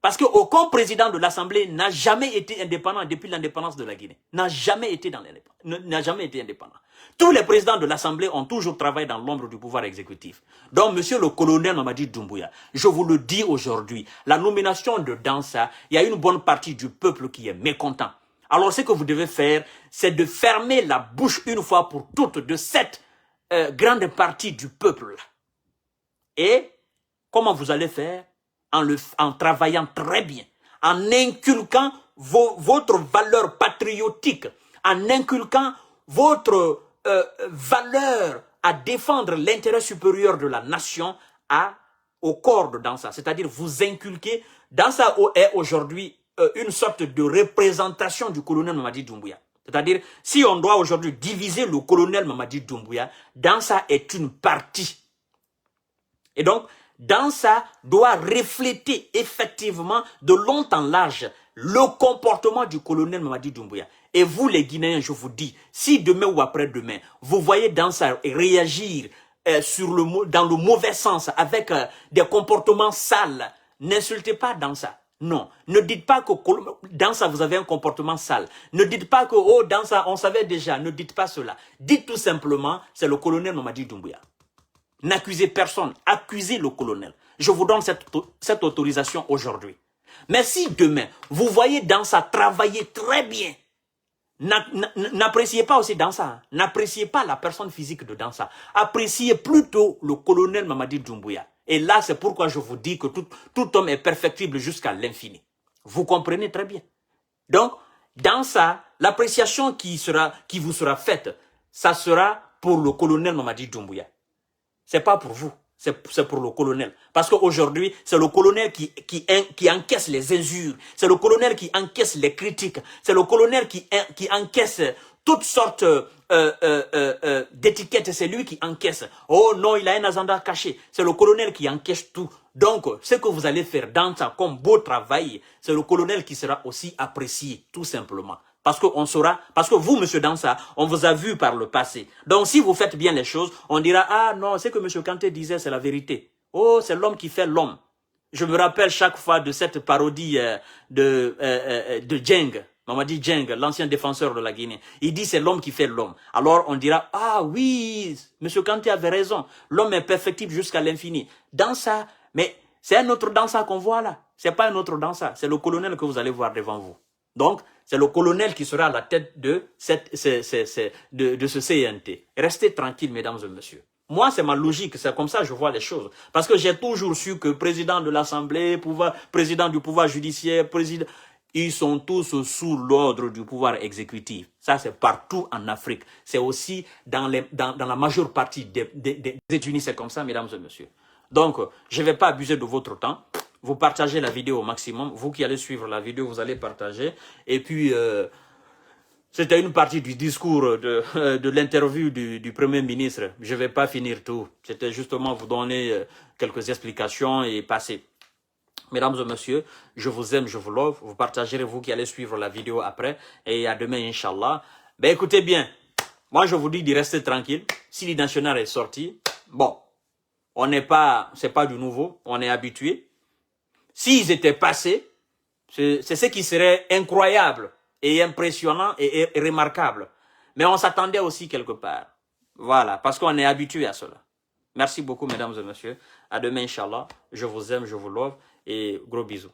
Parce qu'aucun président de l'Assemblée n'a jamais été indépendant depuis l'indépendance de la Guinée. N'a jamais été indépendant. Tous les présidents de l'Assemblée ont toujours travaillé dans l'ombre du pouvoir exécutif. Donc, monsieur le colonel Mamadi Doumbouya, je vous le dis aujourd'hui, la nomination de Dansa, il y a une bonne partie du peuple qui est mécontent. Alors, ce que vous devez faire, c'est de fermer la bouche une fois pour toutes de cette grande partie du peuple. Et comment vous allez faire? En travaillant très bien, en inculquant votre valeur patriotique, en inculquant votre valeur à défendre l'intérêt supérieur de la nation au corps de Dansa. C'est-à-dire vous inculquer, Dansa est aujourd'hui une sorte de représentation du colonel Mamadi Doumbouya. C'est-à-dire, si on doit aujourd'hui diviser le colonel Mamadi Doumbouya, Dansa est une partie. Et donc, dans ça doit refléter effectivement de long en large le comportement du colonel Mamadi Doumbouya. Et vous les Guinéens, je vous dis, si demain ou après-demain, vous voyez dans ça réagir dans le mauvais sens, avec des comportements sales, n'insultez pas dans ça. Non, ne dites pas que dans ça vous avez un comportement sale. Ne dites pas que oh dans ça on savait déjà. Ne dites pas cela. Dites tout simplement c'est le colonel Mamadi Doumbouya. N'accusez personne, accusez le colonel. Je vous donne cette autorisation aujourd'hui. Mais si demain vous voyez dans ça travailler très bien, n'appréciez pas aussi dans ça. N'appréciez pas la personne physique de dans ça. Appréciez plutôt le colonel Mamadi Doumbouya. Et là, c'est pourquoi je vous dis que tout homme est perfectible jusqu'à l'infini. Vous comprenez très bien. Donc, dans ça, l'appréciation qui vous sera faite, ça sera pour le colonel Mamadi Doumbouya. C'est pas pour vous, c'est pour le colonel. Parce qu'aujourd'hui, c'est le colonel qui encaisse les injures. C'est le colonel qui encaisse les critiques. C'est le colonel qui encaisse toutes sortes d'étiquettes. C'est lui qui encaisse. Oh non, il a un agenda caché. C'est le colonel qui encaisse tout. Donc, ce que vous allez faire dans ça comme beau travail, c'est le colonel qui sera aussi apprécié, tout simplement. Parce que vous, monsieur Dansa, on vous a vu par le passé. Donc, si vous faites bien les choses, on dira, ah non, ce que monsieur Kanté disait, c'est la vérité. Oh, c'est l'homme qui fait l'homme. Je me rappelle chaque fois de cette parodie de Djeng, Mamadi Djeng, l'ancien défenseur de la Guinée. Il dit, c'est l'homme qui fait l'homme. Alors, on dira, ah oui, monsieur Kanté avait raison. L'homme est perfectible jusqu'à l'infini. Dansa, mais c'est un autre Dansa qu'on voit là. C'est pas un autre Dansa, c'est le colonel que vous allez voir devant vous. Donc, c'est le colonel qui sera à la tête de ce CNT. Restez tranquille, mesdames et messieurs. Moi, c'est ma logique, c'est comme ça que je vois les choses. Parce que j'ai toujours su que président de l'Assemblée, président du pouvoir judiciaire, ils sont tous sous l'ordre du pouvoir exécutif. Ça, c'est partout en Afrique. C'est aussi dans la majeure partie des États-Unis, c'est comme ça, mesdames et messieurs. Donc, je ne vais pas abuser de votre temps. Vous partagez la vidéo au maximum. Vous qui allez suivre la vidéo, vous allez partager. Et puis, c'était une partie du discours de l'interview du Premier ministre. Je ne vais pas finir tout. C'était justement vous donner quelques explications et passer. Mesdames et messieurs, je vous aime, je vous love. Vous partagerez, vous qui allez suivre la vidéo après. Et à demain, Inch'Allah. Ben écoutez bien, moi je vous dis de rester tranquille. Si l'identité est sorti, bon, c'est pas du nouveau, on est habitué. S'ils étaient passés, c'est ce qui serait incroyable et impressionnant et remarquable. Mais on s'attendait aussi quelque part. Voilà, parce qu'on est habitué à cela. Merci beaucoup, mesdames et messieurs. À demain, Inch'Allah. Je vous aime, je vous love et gros bisous.